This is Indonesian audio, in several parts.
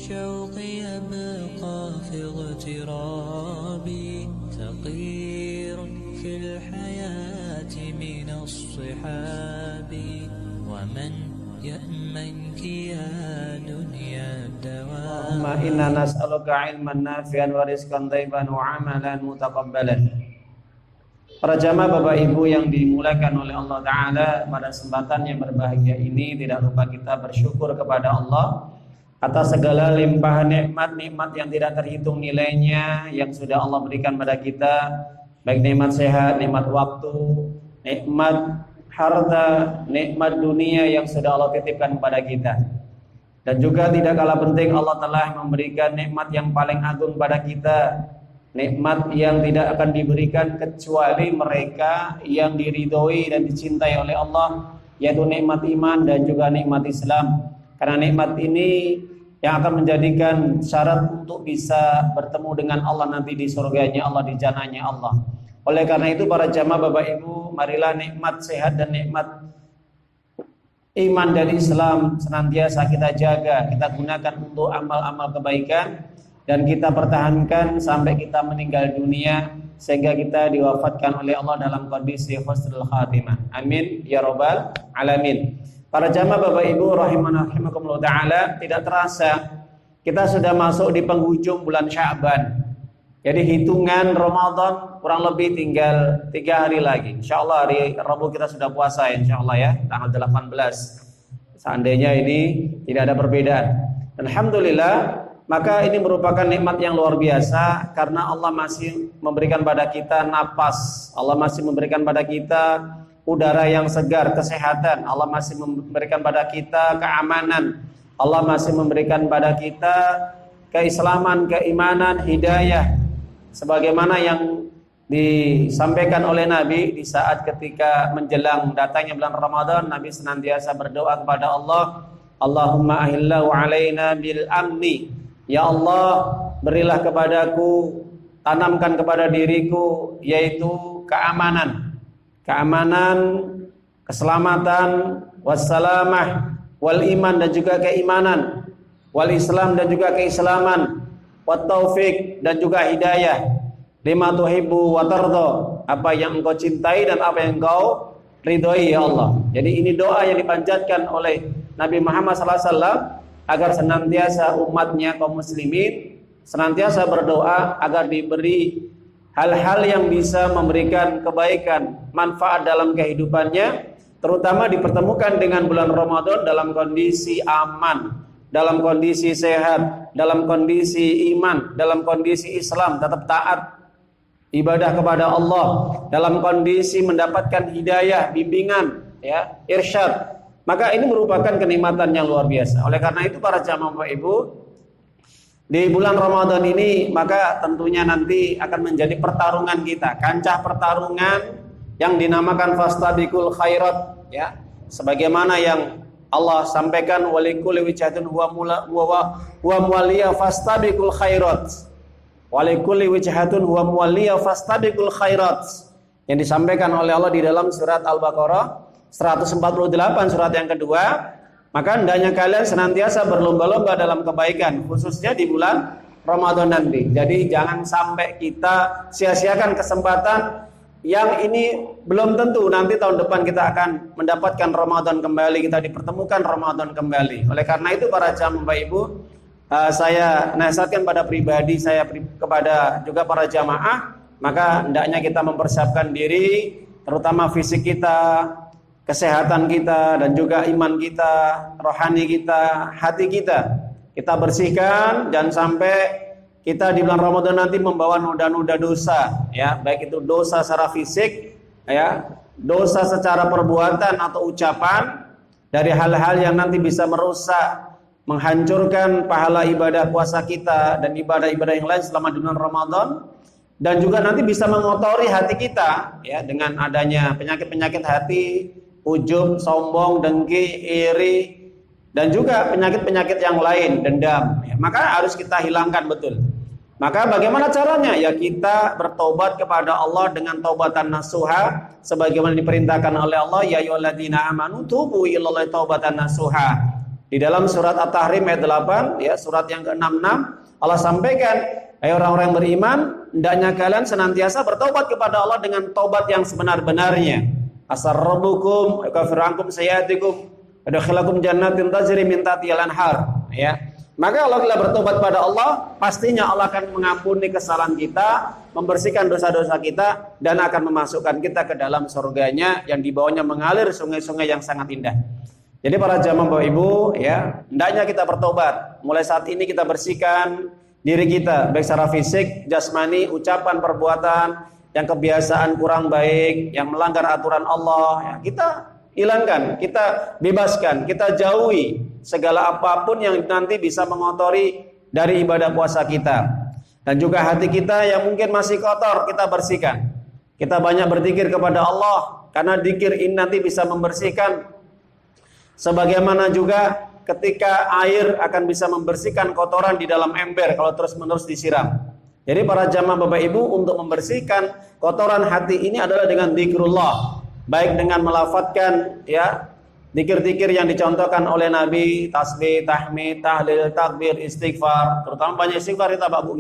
الشوق يبقى في اغترابي تقير في الحياة من الصحاب ومن يأمنك يا دنيا الدوام. اللهم إنا نسألك علما نافعا ورزقا طيبا وعملا متقبلا. Para jamaah Bapak Ibu yang dimuliakan oleh Allah Ta'ala, pada kesempatan yang berbahagia ini tidak lupa kita bersyukur kepada Allah atas segala limpahan nikmat-nikmat yang tidak terhitung nilainya yang sudah Allah berikan pada kita, baik nikmat sehat, nikmat waktu, nikmat harta, nikmat dunia yang sudah Allah titipkan kepada kita. Dan juga tidak kalah penting, Allah telah memberikan nikmat yang paling agung pada kita, nikmat yang tidak akan diberikan kecuali mereka yang diridhoi dan dicintai oleh Allah, yaitu nikmat iman dan juga nikmat Islam. Karena nikmat ini yang akan menjadikan syarat untuk bisa bertemu dengan Allah nanti di surganya Allah, di jannahnya Allah. Oleh karena itu para jamaah Bapak Ibu, marilah nikmat sehat dan nikmat iman dan Islam senantiasa kita jaga, kita gunakan untuk amal-amal kebaikan, dan kita pertahankan sampai kita meninggal dunia, sehingga kita diwafatkan oleh Allah dalam kondisi husnul khatimah. Amin ya rabbal alamin. Para jamaah Bapak Ibu rahimakumullah taala, tidak terasa kita sudah masuk di penghujung bulan Sya'ban. Jadi hitungan Ramadan kurang lebih tinggal 3 hari lagi. Insyaallah hari Rabu kita sudah puasa, insyaallah ya, tanggal 18. Seandainya ini tidak ada perbedaan. Alhamdulillah, maka ini merupakan nikmat yang luar biasa karena Allah masih memberikan pada kita napas, Allah masih memberikan pada kita udara yang segar, kesehatan, Allah masih memberikan pada kita keamanan, Allah masih memberikan pada kita keislaman, keimanan, hidayah, sebagaimana yang disampaikan oleh Nabi di saat ketika menjelang datangnya bulan Ramadan. Nabi senantiasa berdoa kepada Allah, Allahumma ahillahu alaina bil amni. Ya Allah, berilah kepadaku, tanamkan kepada diriku, yaitu keamanan, keselamatan, wassalamah, wal iman dan juga keimanan, wal islam dan juga keislaman, wat taufik dan juga hidayah, lima tuhibbu wa tarda, apa yang engkau cintai dan apa yang engkau ridhoi ya Allah. Jadi ini doa yang dipanjatkan oleh Nabi Muhammad SAW agar senantiasa umatnya kaum muslimin senantiasa berdoa agar diberi hal-hal yang bisa memberikan kebaikan, manfaat dalam kehidupannya, terutama dipertemukan dengan bulan Ramadan dalam kondisi aman, dalam kondisi sehat, dalam kondisi iman, dalam kondisi Islam, tetap taat ibadah kepada Allah, dalam kondisi mendapatkan hidayah, bimbingan, ya, irsyad. Maka ini merupakan kenikmatan yang luar biasa. Oleh karena itu para jamaah Bapak Ibu, di bulan Ramadan ini maka tentunya nanti akan menjadi pertarungan kita, kancah pertarungan yang dinamakan fastabiqul khairat, ya. Sebagaimana yang Allah sampaikan, walikulli wijhatun huwa muwalliya fastabiqul khairat. Walikulli wijhatun huwa muwalliya fastabiqul khairat. Yang disampaikan oleh Allah di dalam surat Al-Baqarah 148, surat yang kedua. Maka hendaknya kalian senantiasa berlomba-lomba dalam kebaikan, khususnya di bulan Ramadan nanti. Jadi jangan sampai kita sia-siakan kesempatan yang ini belum tentu nanti tahun depan kita akan mendapatkan Ramadan kembali, kita dipertemukan Ramadan kembali. Oleh karena itu para jamaah Bapak Ibu, saya nasihatkan pada pribadi saya, kepada juga para jamaah, maka hendaknya kita mempersiapkan diri, terutama fisik kita, kesehatan kita, dan juga iman kita, rohani kita, hati kita. Kita bersihkan, jangan sampai kita di bulan Ramadan nanti membawa noda-noda dosa, ya, baik itu dosa secara fisik, ya, dosa secara perbuatan atau ucapan, dari hal-hal yang nanti bisa merusak, menghancurkan pahala ibadah puasa kita dan ibadah-ibadah yang lain selama di bulan Ramadan, dan juga nanti bisa mengotori hati kita, ya, dengan adanya penyakit-penyakit hati, ujub, sombong, dengki, iri, dan juga penyakit-penyakit yang lain, dendam, ya. Maka harus kita hilangkan betul. Maka bagaimana caranya? Ya kita bertobat kepada Allah dengan taubatan nasuha, sebagaimana diperintahkan oleh Allah, ya ayyuhalladzina amanu tubu ilallahi taubatan nasuha. Di dalam surat At-Tahrim ayat 8, ya, surat yang ke-66, Allah sampaikan, hai orang-orang yang beriman, hendaknya kalian senantiasa bertobat kepada Allah dengan tobat yang sebenar-benarnya. Asar rabbukum yakfir ankum sayyi'atikum adkhilakum jannatin tajri min tahtihal anhar, ya. Maka kalau kita bertobat pada Allah, pastinya Allah akan mengampuni kesalahan kita, membersihkan dosa-dosa kita, dan akan memasukkan kita ke dalam surganya yang di bawahnya mengalir sungai-sungai yang sangat indah. Jadi para jamaah Bapak Ibu, ya, hendaknya kita bertobat. Mulai saat ini kita bersihkan diri kita, baik secara fisik, jasmani, ucapan, perbuatan, yang kebiasaan kurang baik, yang melanggar aturan Allah, ya, kita hilangkan, kita bebaskan, kita jauhi segala apapun yang nanti bisa mengotori dari ibadah puasa kita. Dan juga hati kita yang mungkin masih kotor, kita bersihkan. Kita banyak berzikir kepada Allah, karena zikir ini nanti bisa membersihkan. Sebagaimana juga ketika air akan bisa membersihkan kotoran di dalam ember kalau terus-menerus disiram. Jadi para jamaah Bapak Ibu, untuk membersihkan kotoran hati ini adalah dengan zikrullah. Baik dengan melafatkan, ya, zikir-zikir yang dicontohkan oleh Nabi, tasbih, tahmid, tahlil, takbir, istighfar, terutama banyak istighfar kita Pak Bu.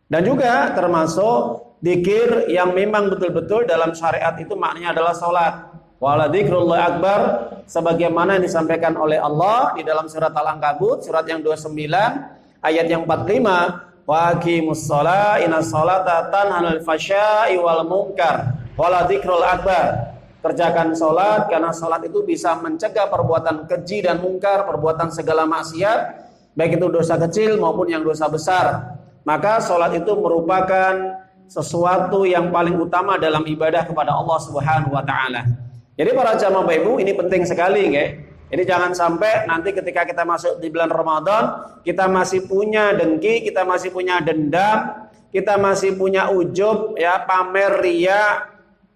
Dan juga termasuk zikir yang memang betul-betul dalam syariat itu maknanya adalah salat. Wala dzikrullah akbar, sebagaimana yang disampaikan oleh Allah di dalam surat Al-Ankabut, surat yang 29 ayat yang 45, wa aqimus shalah innas sholata tanha 'anil fahsya'i wal munkar. Wala dzikrul akbar. Kerjakan salat, karena salat itu bisa mencegah perbuatan keji dan mungkar, perbuatan segala maksiat, baik itu dosa kecil maupun yang dosa besar. Maka salat itu merupakan sesuatu yang paling utama dalam ibadah kepada Allah Subhanahu wa taala. Jadi para jamaah Bapak Ibu, ini penting sekali, nggih. Jadi jangan sampai nanti ketika kita masuk di bulan Ramadan, kita masih punya dengki, kita masih punya dendam, kita masih punya ujub, ya, pamer, ria,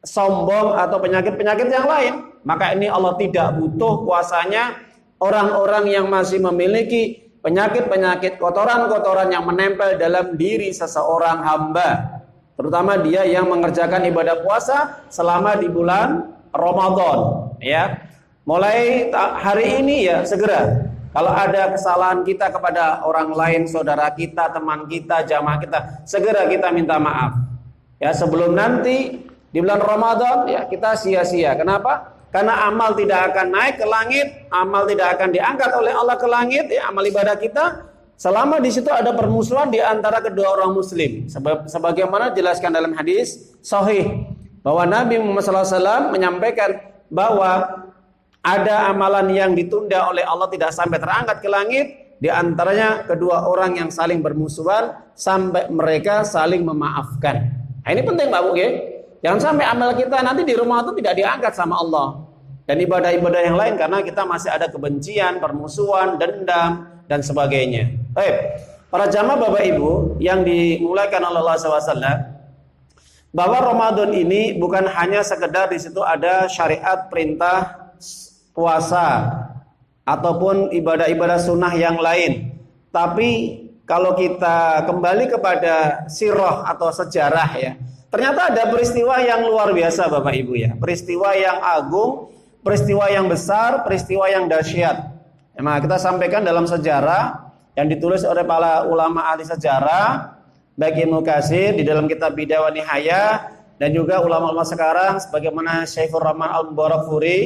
sombong atau penyakit-penyakit yang lain. Maka ini Allah tidak butuh puasanya orang-orang yang masih memiliki penyakit-penyakit, kotoran-kotoran yang menempel dalam diri seseorang hamba. Terutama dia yang mengerjakan ibadah puasa selama di bulan Ramadan, ya. Mulai hari ini, ya, segera kalau ada kesalahan kita kepada orang lain, saudara kita, teman kita, jamaah kita, segera kita minta maaf. Ya, sebelum nanti di bulan Ramadan, ya, kita sia-sia. Kenapa? Karena amal tidak akan naik ke langit, amal tidak akan diangkat oleh Allah ke langit, ya, amal ibadah kita selama di situ ada permusuhan di antara kedua orang muslim. Sebagaimana dijelaskan dalam hadis sahih bahwa Nabi Muhammad SAW menyampaikan bahwa ada amalan yang ditunda oleh Allah tidak sampai terangkat ke langit, di antaranya kedua orang yang saling bermusuhan sampai mereka saling memaafkan. Nah, ini penting Pak Bu, ya. Jangan sampai amal kita nanti di rumah itu tidak diangkat sama Allah, dan ibadah-ibadah yang lain karena kita masih ada kebencian, permusuhan, dendam dan sebagainya. Baik, para jamaah Bapak Ibu yang dimulakan oleh Allah SAW, bahwa Ramadan ini bukan hanya sekedar di situ ada syariat perintah puasa ataupun ibadah-ibadah sunnah yang lain. Tapi kalau kita kembali kepada sirah atau sejarah, ya, ternyata ada peristiwa yang luar biasa Bapak Ibu, ya. Peristiwa yang agung, peristiwa yang besar, peristiwa yang dahsyat. Nah, kita sampaikan dalam sejarah yang ditulis oleh para ulama ahli sejarah, baik Ibnu Katsir di dalam kitab Bidayah wa Nihayah, dan juga ulama-ulama sekarang sebagaimana Syekhur Rahman Al-Mubarakfuri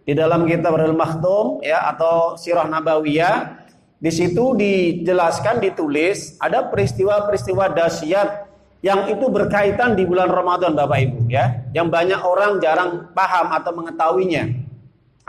di dalam kitab Al-Makhtum, ya, atau Sirah Nabawiyah. Di situ dijelaskan, ditulis ada peristiwa-peristiwa dahsyat yang itu berkaitan di bulan Ramadan Bapak Ibu, ya, yang banyak orang jarang paham atau mengetahuinya.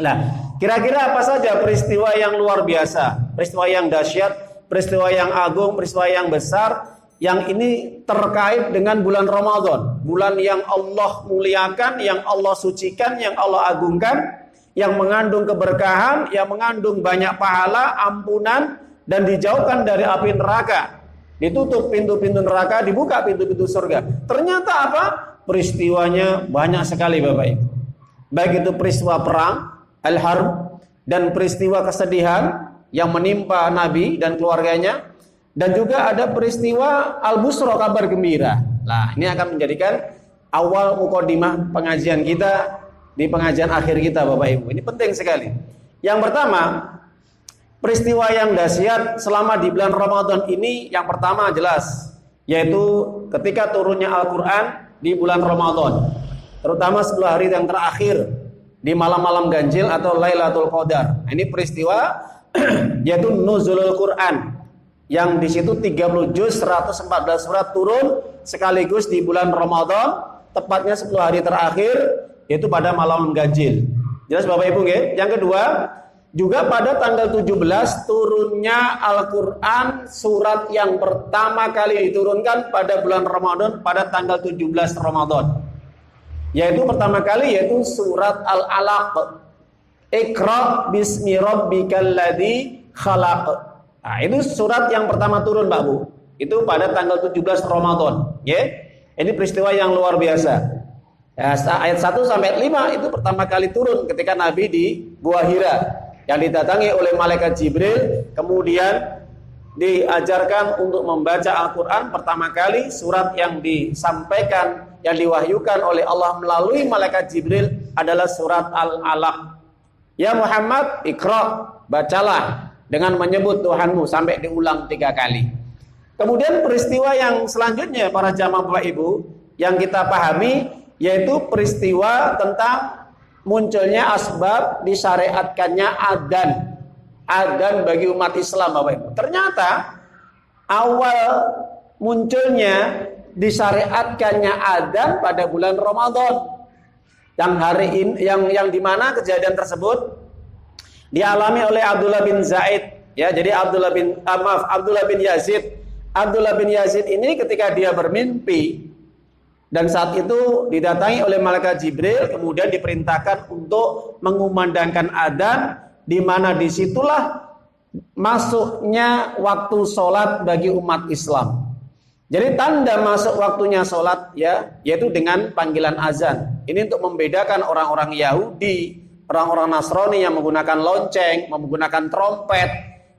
Nah, kira-kira apa saja peristiwa yang luar biasa, peristiwa yang dahsyat, peristiwa yang agung, peristiwa yang besar yang ini terkait dengan bulan Ramadan, bulan yang Allah muliakan, yang Allah sucikan, yang Allah agungkan, yang mengandung keberkahan, yang mengandung banyak pahala, ampunan, dan dijauhkan dari api neraka. Ditutup pintu-pintu neraka, dibuka pintu-pintu surga. Ternyata apa? Peristiwanya banyak sekali Bapak Ibu. Baik itu peristiwa perang, Al-Harb, dan peristiwa kesedihan yang menimpa Nabi dan keluarganya, dan juga ada peristiwa Al-Busra, kabar gembira. Nah, ini akan menjadikan awal mukadimah pengajian kita di pengajian akhir kita Bapak Ibu. Ini penting sekali. Yang pertama, peristiwa yang dahsyat selama di bulan Ramadan ini yang pertama jelas, yaitu ketika turunnya Al-Quran di bulan Ramadan, terutama 10 hari yang terakhir di malam-malam ganjil atau Lailatul Qadar. Ini peristiwa yaitu nuzulul Quran, yang di situ 30 juz 114 surat turun sekaligus di bulan Ramadan, tepatnya 10 hari terakhir, yaitu pada malam ganjil. Jelas Bapak Ibu nggih? Yang kedua, juga pada tanggal 17 turunnya Al-Quran, surat yang pertama kali diturunkan pada bulan Ramadan pada tanggal 17 Ramadan. Yaitu pertama kali yaitu surat Al-Alaq. Iqra bismi rabbikal ladzi khalaq. Nah, itu surat yang pertama turun, Pak Bu. Itu pada tanggal 17 Ramadan, ya. Ini peristiwa yang luar biasa. Ya, ayat 1 sampai 5 itu pertama kali turun ketika Nabi di Gua Hira, yang didatangi oleh malaikat Jibril, kemudian diajarkan untuk membaca Al-Quran. Pertama kali surat yang disampaikan, yang diwahyukan oleh Allah melalui malaikat Jibril adalah surat Al-Alaq. Ya Muhammad, Iqra, bacalah dengan menyebut Tuhanmu, sampai diulang 3 kali. Kemudian peristiwa yang selanjutnya para jamaah Bapak Ibu yang kita pahami, yaitu peristiwa tentang munculnya asbab disyariatkannya adzan bagi umat Islam, Bapak Ibu. Ternyata awal munculnya disyariatkannya adzan pada bulan Ramadan. Yang hari ini yang dimana kejadian tersebut dialami oleh Abdullah bin Zaid, ya. Jadi Abdullah bin Yazid. Abdullah bin Yazid ini ketika dia bermimpi dan saat itu didatangi oleh malaikat Jibril, kemudian diperintahkan untuk mengumandangkan adzan, di mana disitulah masuknya waktu sholat bagi umat Islam. Jadi tanda masuk waktunya sholat, ya, yaitu dengan panggilan azan. Ini untuk membedakan orang-orang Yahudi, orang-orang Nasrani yang menggunakan lonceng, menggunakan trompet,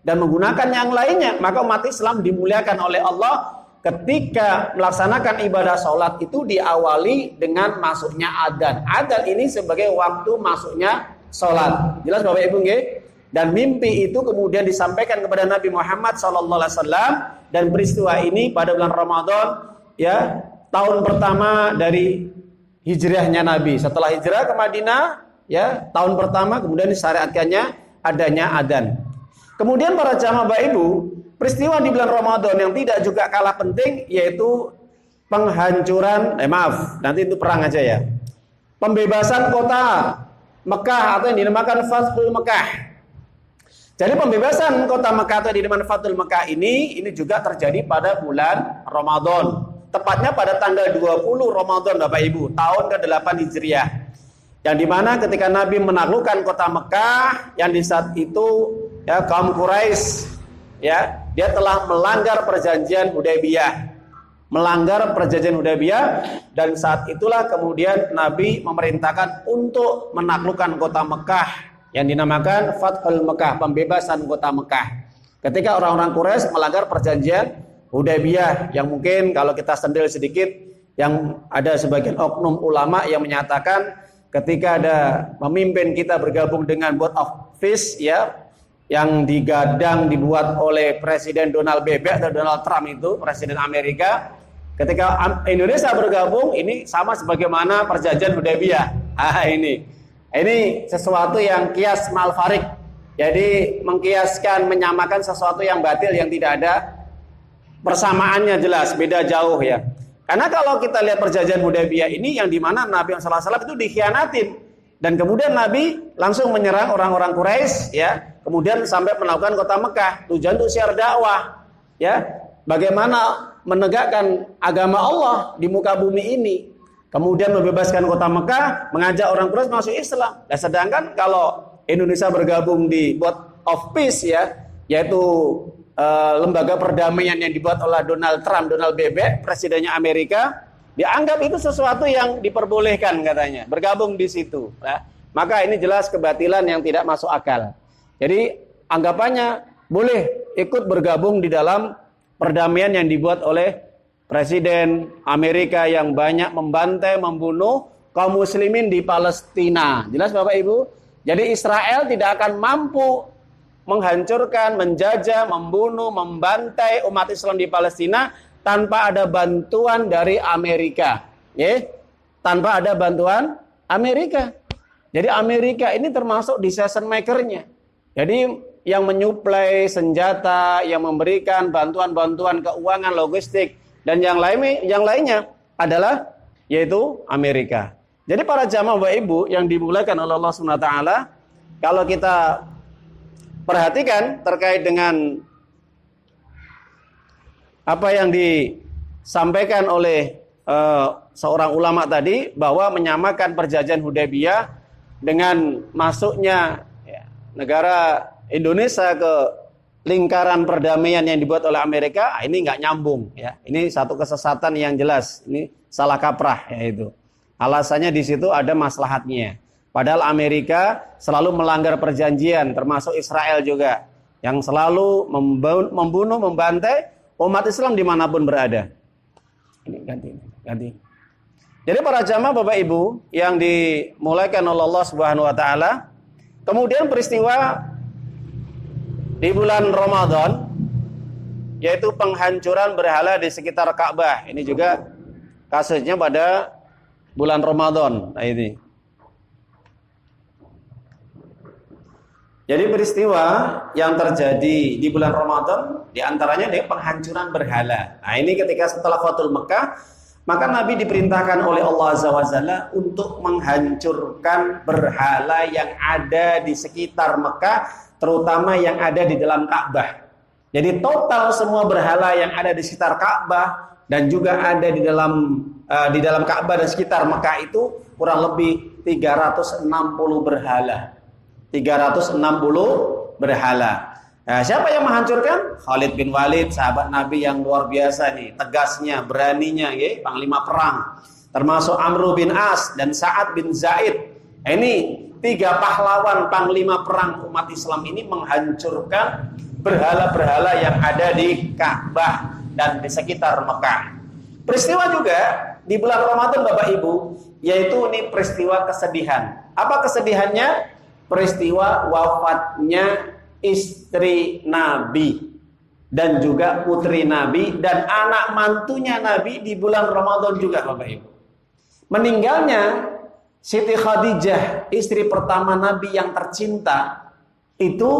dan menggunakan yang lainnya. Maka umat Islam dimuliakan oleh Allah ketika melaksanakan ibadah sholat itu diawali dengan masuknya adzan. Adzan ini sebagai waktu masuknya sholat. Jelas Bapak Ibu nggih? Dan mimpi itu kemudian disampaikan kepada Nabi Muhammad SAW, dan peristiwa ini pada bulan Ramadan, ya, tahun pertama dari hijrahnya Nabi. Setelah hijrah ke Madinah, ya, tahun pertama kemudian disyariatkannya adanya adzan. Kemudian para jamaah Bapak Ibu, peristiwa di bulan Ramadan yang tidak juga kalah penting yaitu penghancuran, nanti itu perang aja ya. Pembebasan kota Mekah atau yang dinamakan Fathul Mekah. Jadi pembebasan kota Mekah atau yang dinamakan Fathul Mekah ini juga terjadi pada bulan Ramadan. Tepatnya pada tanggal 20 Ramadan Bapak Ibu, tahun ke-8 Hijriah. Yang dimana ketika Nabi menaklukkan kota Mekah, yang di saat itu, ya, kaum Quraisy, ya, dia telah melanggar perjanjian Hudaybiyah. Dan saat itulah kemudian Nabi memerintahkan untuk menaklukkan kota Mekah yang dinamakan Fathul Mekah, pembebasan kota Mekah. Ketika orang-orang Quraisy melanggar perjanjian Hudaybiyah, yang mungkin kalau kita sendiri sedikit, yang ada sebagian oknum ulama yang menyatakan ketika ada pemimpin kita bergabung dengan Board of Peace, ya, yang dibuat oleh Presiden Donald Trump itu, Presiden Amerika, ketika Indonesia bergabung, ini sama sebagaimana perjanjian Hudaybiyah. Ini sesuatu yang kias malfarik. Jadi mengkiaskan, menyamakan sesuatu yang batil, yang tidak ada persamaannya, jelas beda jauh, ya. Karena kalau kita lihat perjanjian Hudaybiyah ini yang dimana Nabi SAW itu dikhianatin, dan kemudian Nabi langsung menyerang orang-orang Quraisy, ya, kemudian sampai melakukan kota Mekah, tujuan untuk syiar dakwah, ya, bagaimana menegakkan agama Allah di muka bumi ini. Kemudian membebaskan kota Mekah, mengajak orang Quraisy masuk Islam. Nah, sedangkan kalau Indonesia bergabung di Board of Peace, ya, yaitu lembaga perdamaian yang dibuat oleh Donald Bebek, presidennya Amerika, dianggap itu sesuatu yang diperbolehkan katanya, bergabung di situ. Nah, maka ini jelas kebatilan yang tidak masuk akal. Jadi anggapannya boleh ikut bergabung di dalam perdamaian yang dibuat oleh Presiden Amerika yang banyak membantai, membunuh kaum muslimin di Palestina. Jelas Bapak Ibu? Jadi Israel tidak akan mampu menghancurkan, menjajah, membunuh, membantai umat Islam di Palestina tanpa ada bantuan dari Amerika. Ya, tanpa ada bantuan Amerika. Jadi Amerika ini termasuk decision maker-nya. Jadi yang menyuplai senjata, yang memberikan bantuan-bantuan keuangan, logistik, dan yang lainnya adalah yaitu Amerika. Jadi para jamaah Bapak Ibu yang dimuliakan oleh Allah Subhanahu wa taala, kalau kita perhatikan terkait dengan apa yang disampaikan oleh seorang ulama tadi, bahwa menyamakan perjanjian Hudaybiyah dengan masuknya negara Indonesia ke lingkaran perdamaian yang dibuat oleh Amerika, ini nggak nyambung ya. Ini satu kesesatan yang jelas, ini salah kaprah ya itu. Alasannya di situ ada maslahatnya. Padahal Amerika selalu melanggar perjanjian, termasuk Israel juga, yang selalu membunuh, membantai umat Islam dimanapun berada. Ini ganti. Jadi para jamaah Bapak Ibu yang dimuliakan oleh Allah Subhanahu wa taala, kemudian peristiwa di bulan Ramadan, yaitu penghancuran berhala di sekitar Ka'bah. Ini juga kasusnya pada bulan Ramadan. Nah ini. Jadi peristiwa yang terjadi di bulan Ramadan diantaranya adalah penghancuran berhala. Nah ini ketika setelah Fathul Mekah, maka Nabi diperintahkan oleh Allah Azza wa Jalla untuk menghancurkan berhala yang ada di sekitar Mekah, terutama yang ada di dalam Ka'bah. Jadi total semua berhala yang ada di sekitar Ka'bah dan juga ada di dalam Ka'bah dan sekitar Mekah itu kurang lebih 360 berhala. 360 berhala. Nah, siapa yang menghancurkan? Khalid bin Walid, sahabat Nabi yang luar biasa nih, tegasnya, beraninya, ya, panglima perang. Termasuk Amr bin As dan Sa'ad bin Zaid. Ini 3 pahlawan panglima perang umat Islam ini menghancurkan berhala-berhala yang ada di Ka'bah dan di sekitar Mekah. Peristiwa juga di bulan Ramadan Bapak Ibu, yaitu ini peristiwa kesedihan. Apa kesedihannya? Peristiwa wafatnya istri Nabi dan juga putri Nabi dan anak mantunya Nabi di bulan Ramadan juga Bapak Ibu. Meninggalnya Siti Khadijah, istri pertama Nabi yang tercinta, itu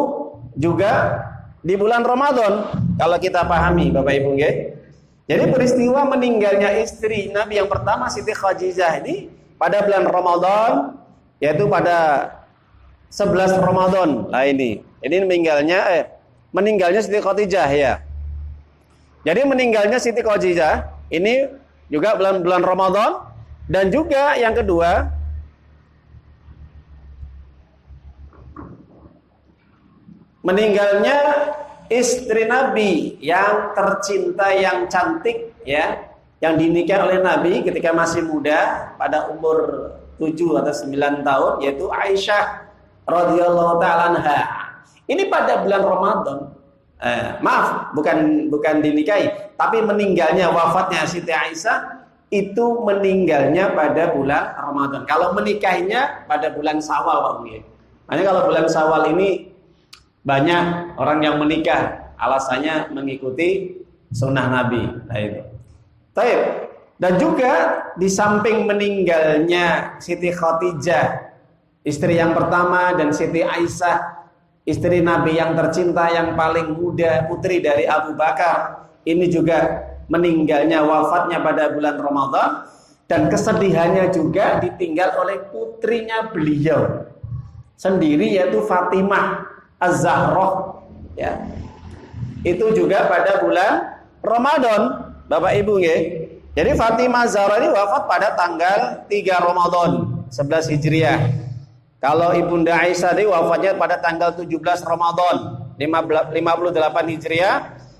juga di bulan Ramadan. Kalau kita pahami Bapak Ibu nggih. Jadi peristiwa meninggalnya istri Nabi yang pertama Siti Khadijah ini pada bulan Ramadan, yaitu pada 11 Ramadan. Nah ini meninggalnya Siti Khadijah ya. Jadi meninggalnya Siti Khadijah ini juga bulan Ramadan, dan juga yang kedua meninggalnya istri Nabi yang tercinta, yang cantik ya, yang dinikahi oleh Nabi ketika masih muda pada umur 7 atau 9 tahun, yaitu Aisyah radhiyallahu ta'ala anha. Ini pada bulan Ramadan. Maaf, bukan dinikahi, tapi meninggalnya, wafatnya Siti Aisyah itu meninggalnya pada bulan Ramadan. Kalau menikahinya pada bulan Syawal, Pak. Makanya kalau bulan Syawal ini banyak orang yang menikah, alasannya mengikuti sunnah Nabi. Nah itu. Baik. Dan juga di samping meninggalnya Siti Khadijah, istri yang pertama, dan Siti Aisyah, istri Nabi yang tercinta yang paling muda, putri dari Abu Bakar, ini juga meninggalnya, wafatnya pada bulan Ramadan. Dan kesedihannya juga ditinggal oleh putrinya beliau sendiri, yaitu Fatimah Az-Zahra ya. Itu juga pada bulan Ramadan Bapak Ibu nggih. Jadi Fatimah Az-Zahra ini wafat pada tanggal 3 Ramadan 11 Hijriah. Kalau Ibunda Aisyah ini wafatnya pada tanggal 17 Ramadan 58 Hijriah.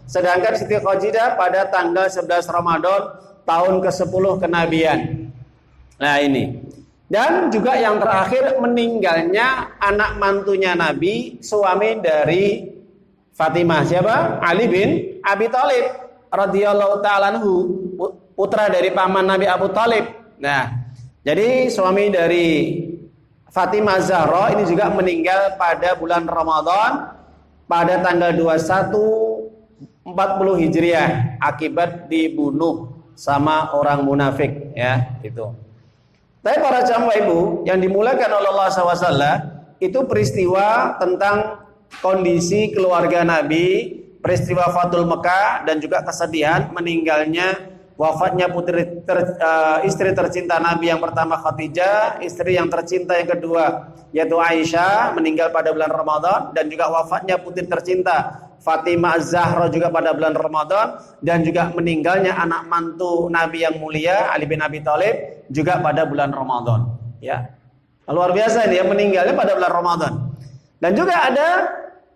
Sedangkan Siti Khadijah pada tanggal 11 Ramadan tahun ke-10 kenabian. Nah ini. Dan juga yang terakhir meninggalnya anak mantunya Nabi, suami dari Fatimah. Siapa? Ali bin Abi Thalib radhiyallahu ta'ala anhu, putra dari paman Nabi Abu Thalib. Nah, jadi suami dari Fatimah Zahra ini juga meninggal pada bulan Ramadan pada tanggal 21 40 Hijriah akibat dibunuh sama orang munafik, ya, itu. Tapi para jamaah ibu yang dimuliakan oleh Allah SWT, itu peristiwa tentang kondisi keluarga Nabi, peristiwa Fathul Mekah, dan juga kesedihan meninggalnya, wafatnya istri tercinta Nabi yang pertama Khadijah, istri yang tercinta yang kedua yaitu Aisyah meninggal pada bulan Ramadan, dan juga wafatnya putri tercinta Fatimah Az-Zahra juga pada bulan Ramadan, dan juga meninggalnya anak mantu Nabi yang mulia Ali bin Abi Thalib juga pada bulan Ramadan. Ya, luar biasa ini, yang meninggalnya pada bulan Ramadan. Dan juga ada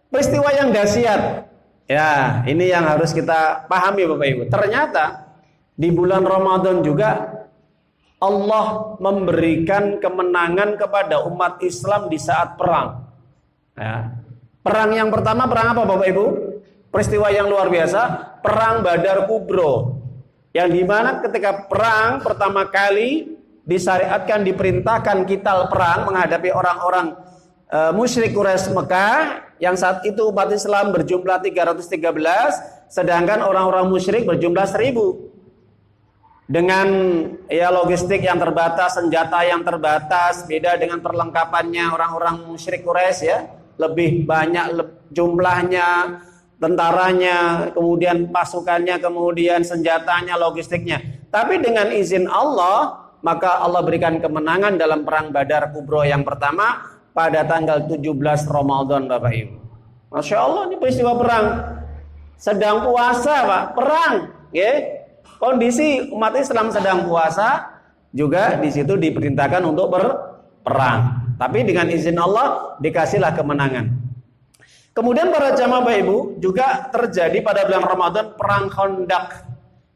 peristiwa yang dahsyat. Ya, ini yang harus kita pahami Bapak Ibu. Ternyata di bulan Ramadan juga Allah memberikan kemenangan kepada umat Islam di saat perang. Ya. Perang yang pertama, perang apa Bapak Ibu? Peristiwa yang luar biasa, perang Badar Kubro. Yang dimana ketika perang pertama kali disyariatkan, diperintahkan kital perang menghadapi orang-orang musyrik Quraisy Mekah, yang saat itu umat Islam berjumlah 313, sedangkan orang-orang musyrik berjumlah 1000. Dengan ya logistik yang terbatas, senjata yang terbatas, beda dengan perlengkapannya orang-orang musyrik Quraisy, ya. Lebih banyak jumlahnya, tentaranya, kemudian pasukannya, kemudian senjatanya, logistiknya. Tapi dengan izin Allah, maka Allah berikan kemenangan dalam perang Badar Kubro yang pertama pada tanggal 17 Ramadan Bapak Ibu. Masya Allah, ini peristiwa perang. Sedang puasa Pak, perang, ya. Kondisi umat Islam sedang puasa, juga di situ diperintahkan untuk berperang. Tapi dengan izin Allah dikasihlah kemenangan. Kemudian para jamaah Bapak Ibu, juga terjadi pada bulan Ramadan perang Khandaq.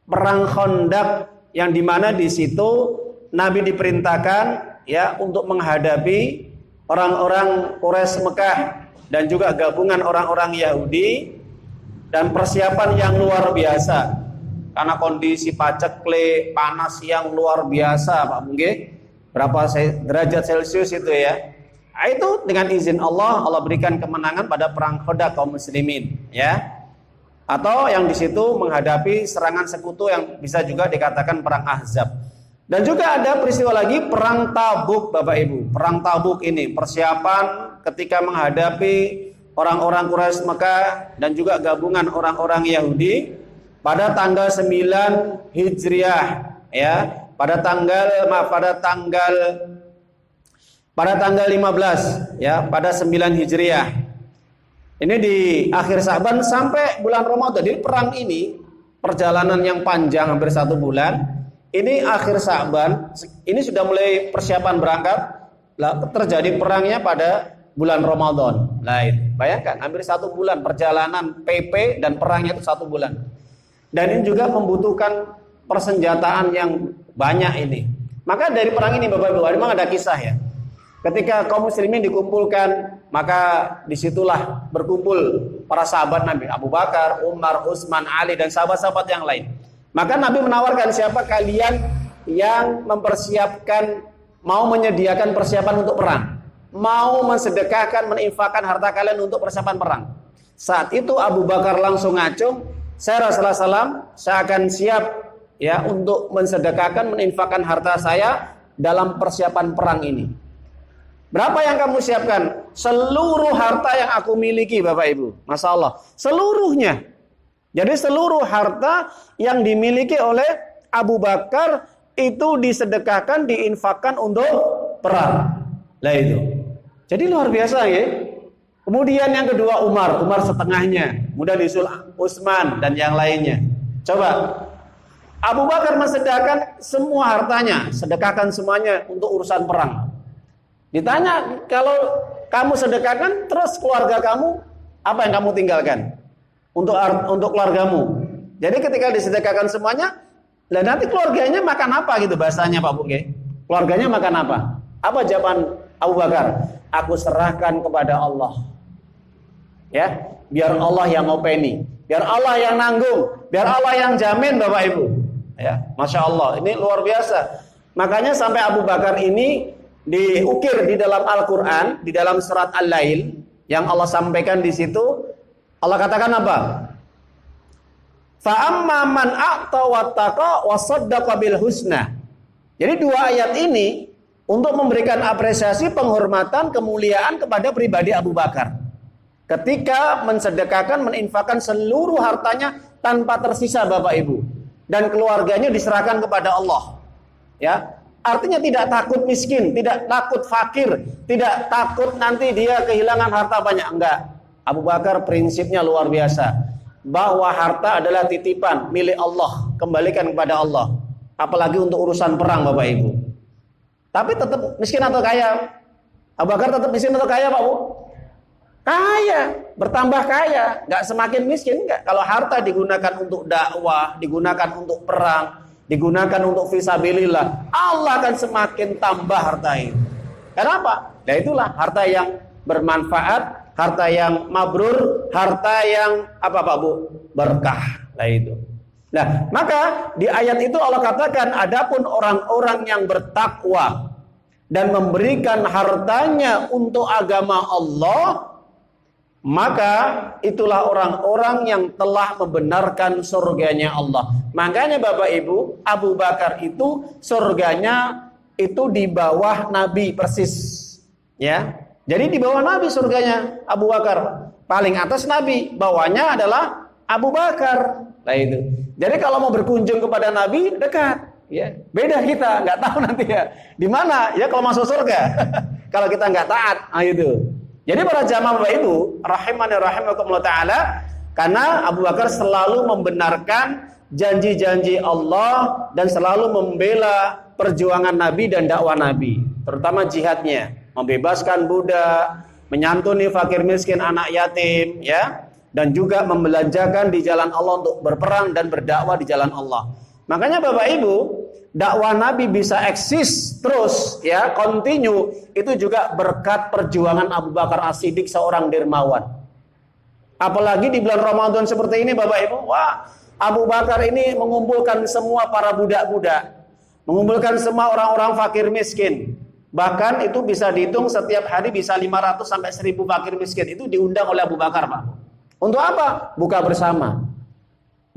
Perang Khandaq yang dimana di situ Nabi diperintahkan ya untuk menghadapi orang-orang Quraisy Mekah dan juga gabungan orang-orang Yahudi, dan persiapan yang luar biasa. Karena kondisi paceklik, panas yang luar biasa Pak Mungge, berapa derajat Celcius itu ya. Nah, itu dengan izin Allah, Allah berikan kemenangan pada perang Khandaq kaum muslimin, ya. Atau yang di situ menghadapi serangan sekutu yang bisa juga dikatakan perang Ahzab. Dan juga ada peristiwa lagi perang Tabuk Bapak Ibu. Perang Tabuk ini persiapan ketika menghadapi orang-orang Quraisy Mekah dan juga gabungan orang-orang Yahudi pada tanggal 9 Hijriah, ya. Pada tanggal 15, ya, pada 9 Hijriah. Ini di akhir Sa'ban sampai bulan Ramadan. Jadi perang ini perjalanan yang panjang hampir 1 bulan. Ini akhir Sa'ban, ini sudah mulai persiapan berangkat. Terjadi perangnya pada bulan Ramadan. Lain. Bayangkan hampir 1 bulan perjalanan PP dan perangnya itu 1 bulan. Dan ini juga membutuhkan persenjataan yang banyak ini. Maka dari perang ini Bapak Ibu, memang ada kisah ya. Ketika kaum muslimin dikumpulkan, maka disitulah berkumpul para sahabat Nabi, Abu Bakar, Umar, Utsman, Ali, dan sahabat-sahabat yang lain. Maka Nabi menawarkan, siapa kalian yang mempersiapkan, mau menyediakan persiapan untuk perang, mau mensedekahkan, menginfakkan harta kalian untuk persiapan perang. Saat itu Abu Bakar langsung ngacung, saya Rasulullah SAW, saya akan siap ya untuk mensedekahkan, menginfakkan harta saya dalam persiapan perang ini. Berapa yang kamu siapkan? Seluruh harta yang aku miliki Bapak Ibu. Masya Allah, seluruhnya. Jadi seluruh harta yang dimiliki oleh Abu Bakar itu disedekahkan, diinfakkan untuk perang. Lah itu. Jadi luar biasa ya. Kemudian yang kedua Umar setengahnya, kemudian disul Utsman dan yang lainnya. Coba Abu Bakar mensedekahkan semua hartanya, sedekahkan semuanya untuk urusan perang. Ditanya, kalau kamu sedekahkan, terus keluarga kamu apa yang kamu tinggalkan untuk keluargamu? Jadi ketika disedekahkan semuanya, lah nanti keluarganya makan apa gitu bahasanya Pak Bungke? Keluarganya makan apa? Apa jawaban Abu Bakar? Aku serahkan kepada Allah. Ya, biar Allah yang ngopeni, biar Allah yang nanggung, biar Allah yang jamin Bapak Ibu. Ya, Masya Allah, ini luar biasa. Makanya sampai Abu Bakar ini diukir di dalam Al-Quran, di dalam surat Al-Lail, yang Allah sampaikan di situ, Allah katakan apa? Fa amma man a'ta wattaqa wa saddaqa bil husna. Jadi dua ayat ini untuk memberikan apresiasi, penghormatan, kemuliaan kepada pribadi Abu Bakar. Ketika mensedekahkan, meninfakkan seluruh hartanya tanpa tersisa Bapak Ibu, dan keluarganya diserahkan kepada Allah. Ya, artinya tidak takut miskin, tidak takut fakir, tidak takut nanti dia kehilangan harta banyak. Enggak. Abu Bakar prinsipnya luar biasa, bahwa harta adalah titipan milik Allah, kembalikan kepada Allah. Apalagi untuk urusan perang Bapak Ibu. Tapi tetap miskin atau kaya? Abu Bakar tetap miskin atau kaya Pak Bu? Kaya, bertambah kaya, nggak semakin miskin nggak. Kalau harta digunakan untuk dakwah, digunakan untuk perang, digunakan untuk fisabilillah, Allah akan semakin tambah harta itu. Kenapa? Nah itulah harta yang bermanfaat, harta yang mabrur, harta yang apa Pak Bu? Berkah. Nah itu. Nah, maka di ayat itu Allah katakan, adapun orang-orang yang bertakwa dan memberikan hartanya untuk agama Allah, maka itulah orang-orang yang telah membenarkan surganya Allah. Makanya Bapak Ibu, Abu Bakar itu surganya itu di bawah Nabi persis. Ya. Jadi di bawah Nabi surganya Abu Bakar. Paling atas Nabi, bawahnya adalah Abu Bakar. Nah itu. Jadi kalau mau berkunjung kepada Nabi dekat, ya. Beda kita, nggak tahu nanti ya di mana ya kalau masuk surga. Kalau kita nggak taat, nah itu. Jadi para jamaah Bapak Ibu, rahimani rahimakumullah taala, karena Abu Bakar selalu membenarkan janji-janji Allah dan selalu membela perjuangan Nabi dan dakwah Nabi, terutama jihadnya, membebaskan budak, menyantuni fakir miskin, anak yatim, ya. Dan juga membelanjakan di jalan Allah untuk berperang dan berdakwah di jalan Allah. Makanya Bapak Ibu, dakwah Nabi bisa eksis terus, ya, continue, itu juga berkat perjuangan Abu Bakar As-Siddiq, seorang dermawan. Apalagi di bulan Ramadan seperti ini Bapak Ibu, wah, Abu Bakar ini mengumpulkan semua para budak-budak, mengumpulkan semua orang-orang fakir miskin. Bahkan itu bisa dihitung setiap hari bisa 500 sampai 1000 fakir miskin itu diundang oleh Abu Bakar, Pak. Untuk apa? Buka bersama,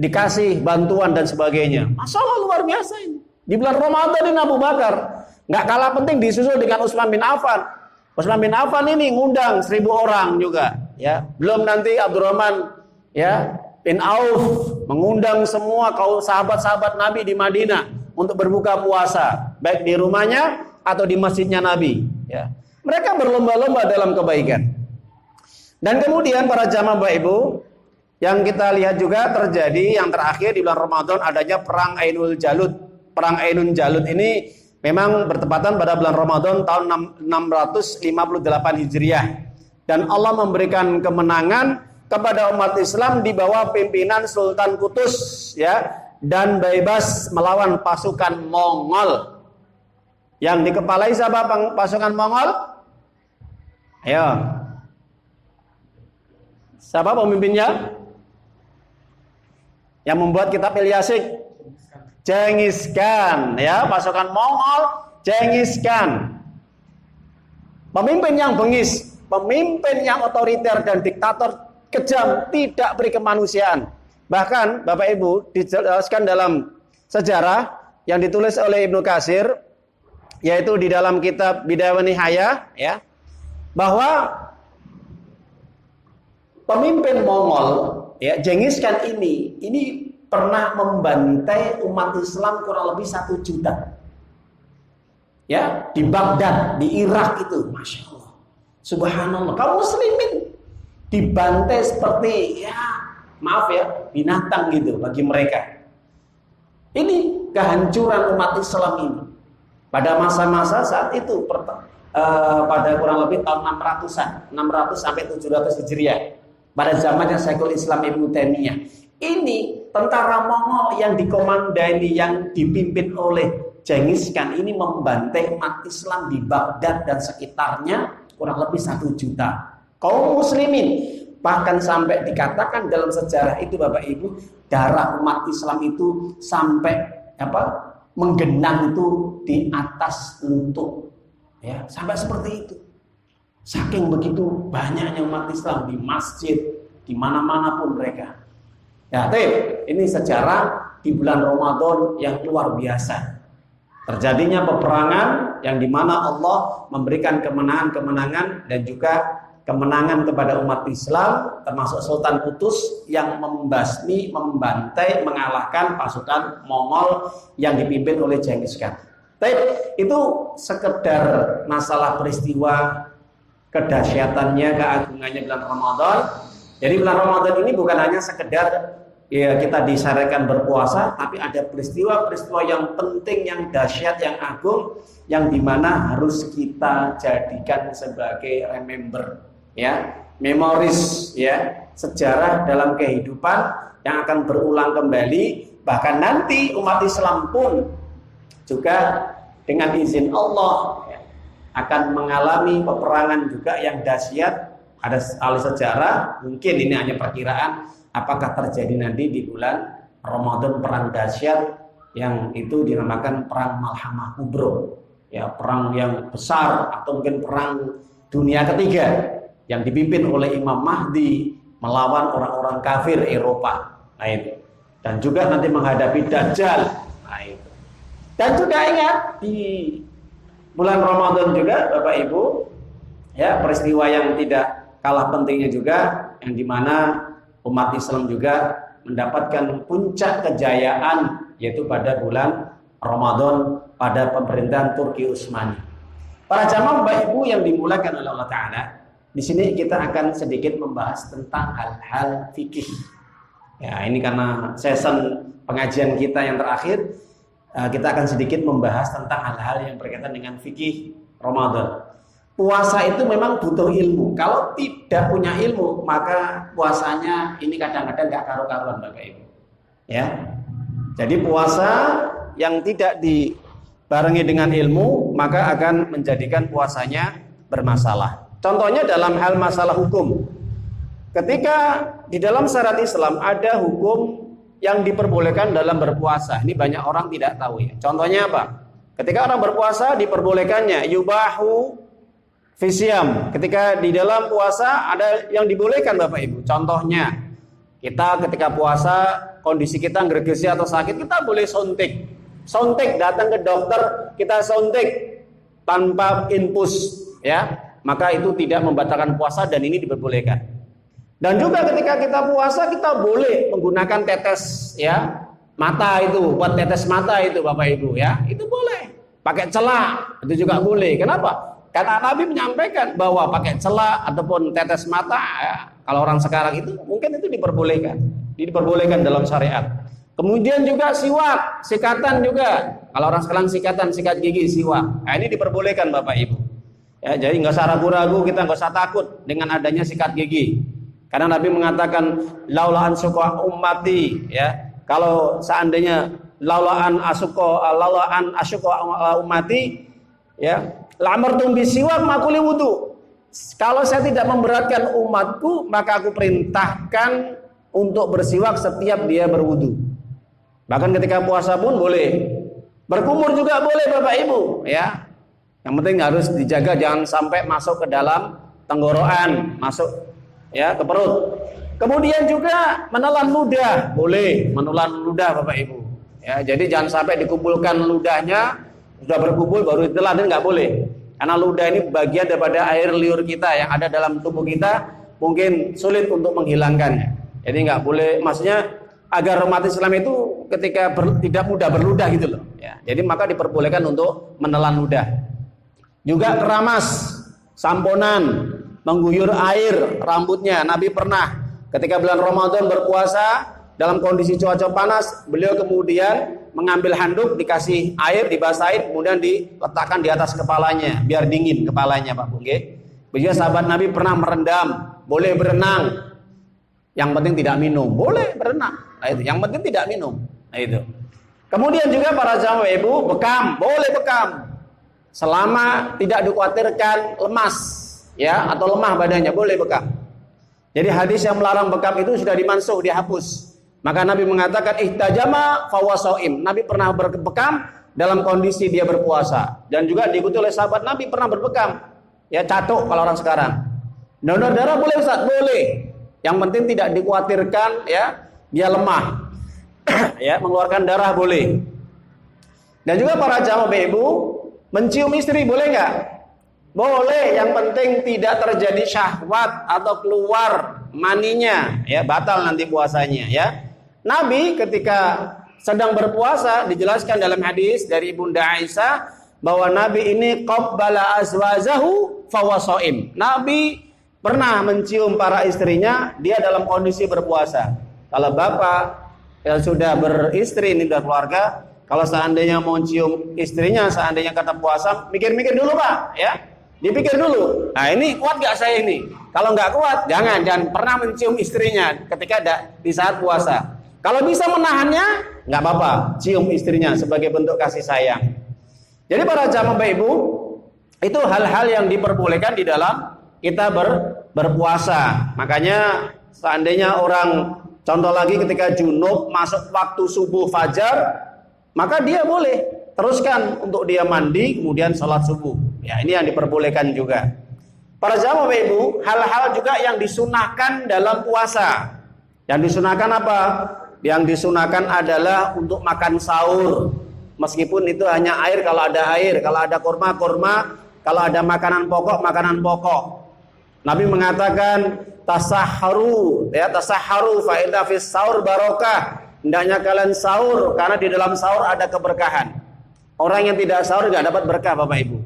dikasih bantuan dan sebagainya. Masya Allah luar biasa ini. Di bulan Ramadan ini Abu Bakar nggak kalah penting, disusul dengan Utsman bin Affan. Utsman bin Affan ini ngundang 1000 orang juga, ya. Belum nanti Abdurrahman, ya, bin Auf mengundang semua kaum sahabat-sahabat Nabi di Madinah untuk berbuka puasa, baik di rumahnya atau di masjidnya Nabi. Ya. Mereka berlomba-lomba dalam kebaikan. Dan kemudian para jamaah Bapak Ibu, yang kita lihat juga terjadi yang terakhir di bulan Ramadan adanya perang Ainul Jalut. Perang Ainul Jalut ini memang bertepatan pada bulan Ramadan tahun 658 Hijriah. Dan Allah memberikan kemenangan kepada umat Islam di bawah pimpinan Sultan Qutus, ya, dan bebas melawan pasukan Mongol. Yang dikepalai siapa pasukan Mongol? Ayo. Siapa pemimpinnya? Yang membuat kitab Ilyasik? Genghis Khan, ya, pasukan Mongol, Genghis Khan. Pemimpin yang bengis, pemimpin yang otoriter dan diktator, kejam, tidak beri kemanusiaan. Bahkan Bapak Ibu dijelaskan dalam sejarah yang ditulis oleh Ibnu Katsir, yaitu di dalam kitab Bidayah wa Nihayah, ya, bahwa pemimpin Mongol, ya, Genghis Khan ini pernah membantai umat Islam kurang lebih 1 juta. Ya, di Baghdad, di Irak itu, Masya Allah, Subhanallah, kaum muslimin dibantai seperti, ya, maaf ya, binatang gitu bagi mereka. Ini kehancuran umat Islam ini pada masa-masa saat itu, pada kurang lebih tahun 600-an, 600 sampai 700 Hijriah. Pada zamannya Syekhul Islam Ibnu Taimiyah. Ini tentara Mongol yang dikomandani, yang dipimpin oleh Genghis Khan ini membantai umat Islam di Baghdad dan sekitarnya kurang lebih 1 juta kaum muslimin. Bahkan sampai dikatakan dalam sejarah itu Bapak Ibu, darah umat Islam itu sampai menggenang itu di atas lutut. Ya, sampai seperti itu. Saking begitu banyaknya umat Islam di masjid, di mana-mana pun mereka. Ya, ini sejarah di bulan Ramadan yang luar biasa. Terjadinya peperangan yang dimana Allah memberikan kemenangan-kemenangan dan juga kemenangan kepada umat Islam, termasuk Sultan Qutus yang membasmi, membantai, mengalahkan pasukan Mongol yang dipimpin oleh Genghis Khan. Itu sekedar masalah peristiwa kedahsyatannya, keagungannya bulan Ramadan. Jadi bulan Ramadan ini bukan hanya sekedar ya kita disarankan berpuasa, tapi ada peristiwa-peristiwa yang penting, yang dahsyat, yang agung, yang dimana harus kita jadikan sebagai remember, ya, memoris, ya, sejarah dalam kehidupan yang akan berulang kembali. Bahkan nanti umat Islam pun juga dengan izin Allah ya, akan mengalami peperangan juga yang dahsyat. Ada ahli sejarah, mungkin ini hanya perkiraan, apakah terjadi nanti di bulan Ramadan perang dahsyat yang itu dinamakan perang Malhamah Kubro, ya, perang yang besar atau mungkin perang dunia ketiga yang dipimpin oleh Imam Mahdi melawan orang-orang kafir Eropa. Nah, itu. Dan juga nanti menghadapi Dajjal. Nah, itu. Dan juga ingat di bulan Ramadan juga Bapak Ibu, ya, peristiwa yang tidak kalah pentingnya juga yang dimana umat Islam juga mendapatkan puncak kejayaan yaitu pada bulan Ramadan pada pemerintahan Turki Utsmani. Para jamaah Bapak Ibu yang dimuliakan oleh Allah Ta'ala, di sini kita akan sedikit membahas tentang hal-hal fikih. Ya, ini karena season pengajian kita yang terakhir, kita akan sedikit membahas tentang hal-hal yang berkaitan dengan fikih Ramadan. Puasa itu memang butuh ilmu. Kalau tidak punya ilmu, maka puasanya ini kadang-kadang gak karu-karuan Bapak Ibu. Ya. Jadi puasa yang tidak dibarengi dengan ilmu, maka akan menjadikan puasanya bermasalah. Contohnya dalam hal masalah hukum. Ketika di dalam syariat Islam ada hukum yang diperbolehkan dalam berpuasa. Ini banyak orang tidak tahu ya. Contohnya apa? Ketika orang berpuasa diperbolehkannya yubahu fisyam. Ketika di dalam puasa ada yang dibolehkan Bapak Ibu. Contohnya, kita ketika puasa kondisi kita gregesi atau sakit, kita boleh suntik. Suntik, datang ke dokter, kita suntik tanpa infus, ya. Maka itu tidak membatalkan puasa dan ini diperbolehkan. Dan juga ketika kita puasa kita boleh menggunakan tetes, ya, mata itu, buat tetes mata itu Bapak Ibu, ya. Itu boleh. Pakai celak itu juga boleh. Kenapa? Karena Nabi menyampaikan bahwa pakai celak ataupun tetes mata, ya, kalau orang sekarang itu mungkin itu diperbolehkan dalam syariat. Kemudian juga siwak, sikatan juga. Kalau orang sekarang sikatan, sikat gigi, siwak. Nah, ini diperbolehkan Bapak Ibu. Ya, jadi nggak usah ragu-ragu, kita nggak usah takut dengan adanya sikat gigi. Karena Nabi mengatakan laula an suqa ummati, ya. Kalau seandainya laula an asyqa ummati, ya, la'amartum bisiwak makuli wudu. Kalau saya tidak memberatkan umatku, maka aku perintahkan untuk bersiwak setiap dia berwudu. Bahkan ketika puasa pun boleh. Berkumur juga boleh Bapak Ibu, ya. Yang penting harus dijaga jangan sampai masuk ke dalam tenggorokan, masuk ya ke perut. Kemudian juga menelan ludah, boleh menelan ludah Bapak Ibu. Ya, jadi jangan sampai dikumpulkan ludahnya, sudah berkumpul baru ditelan, itu nggak boleh. Karena ludah ini bagian daripada air liur kita yang ada dalam tubuh kita, mungkin sulit untuk menghilangkannya. Jadi nggak boleh, maksudnya agar umat Islam itu ketika tidak mudah berludah gitu loh. Ya, jadi maka diperbolehkan untuk menelan ludah. Juga keramas, samponan, mengguyur air rambutnya. Nabi pernah ketika bulan Ramadan berpuasa dalam kondisi cuaca panas, beliau kemudian mengambil handuk, dikasih air, dibasahin, kemudian diletakkan di atas kepalanya biar dingin kepalanya Pak Bu. Beliau sahabat Nabi pernah merendam, boleh berenang. Yang penting tidak minum, boleh berenang. Nah, itu yang penting tidak minum. Nah, itu. Kemudian juga para jamaah Ibu, bekam, boleh bekam. Selama tidak dikhawatirkan lemas, ya, atau lemah badannya, boleh bekam. Jadi hadis yang melarang bekam itu sudah dimansuh, dihapus. Maka Nabi mengatakan ihtajama fawasoim. Nabi pernah berbekam dalam kondisi dia berpuasa. Dan juga diikuti oleh sahabat Nabi pernah berbekam. Ya, catuk kalau orang sekarang. Donor darah boleh Ustaz? Boleh. Yang penting tidak dikhawatirkan ya dia lemah. Ya, mengeluarkan darah boleh. Dan juga para jamaah ibu, mencium istri boleh nggak? Boleh, yang penting tidak terjadi syahwat atau keluar maninya, ya batal nanti puasanya ya. Nabi ketika sedang berpuasa dijelaskan dalam hadis dari Bunda Aisyah bahwa Nabi ini qabbala azwajahu fawasoim. Nabi pernah mencium para istrinya dia dalam kondisi berpuasa. Kalau bapak yang sudah beristri ini berkeluarga, kalau seandainya mau cium istrinya, seandainya kata puasa, mikir-mikir dulu pak, ya, dipikir dulu. Nah ini kuat gak saya ini? Kalau nggak kuat, jangan pernah mencium istrinya ketika di saat puasa. Kalau bisa menahannya, nggak apa-apa, cium istrinya sebagai bentuk kasih sayang. Jadi para jamaah ibu, itu hal-hal yang diperbolehkan di dalam kita berpuasa. Makanya seandainya orang, contoh lagi ketika junub masuk waktu subuh fajar, maka dia boleh teruskan untuk dia mandi kemudian sholat subuh. Ya ini yang diperbolehkan juga. Para jamaah ibu, hal-hal juga yang disunahkan dalam puasa. Yang disunahkan apa? Yang disunahkan adalah untuk makan sahur. Meskipun itu hanya air kalau ada air, kalau ada kurma, kalau ada makanan pokok. Nabi mengatakan tasahharu, ya tasahharu fa inna fis sahur barokah. Hendaknya kalian sahur karena di dalam sahur ada keberkahan. Orang yang tidak sahur enggak dapat berkah Bapak Ibu.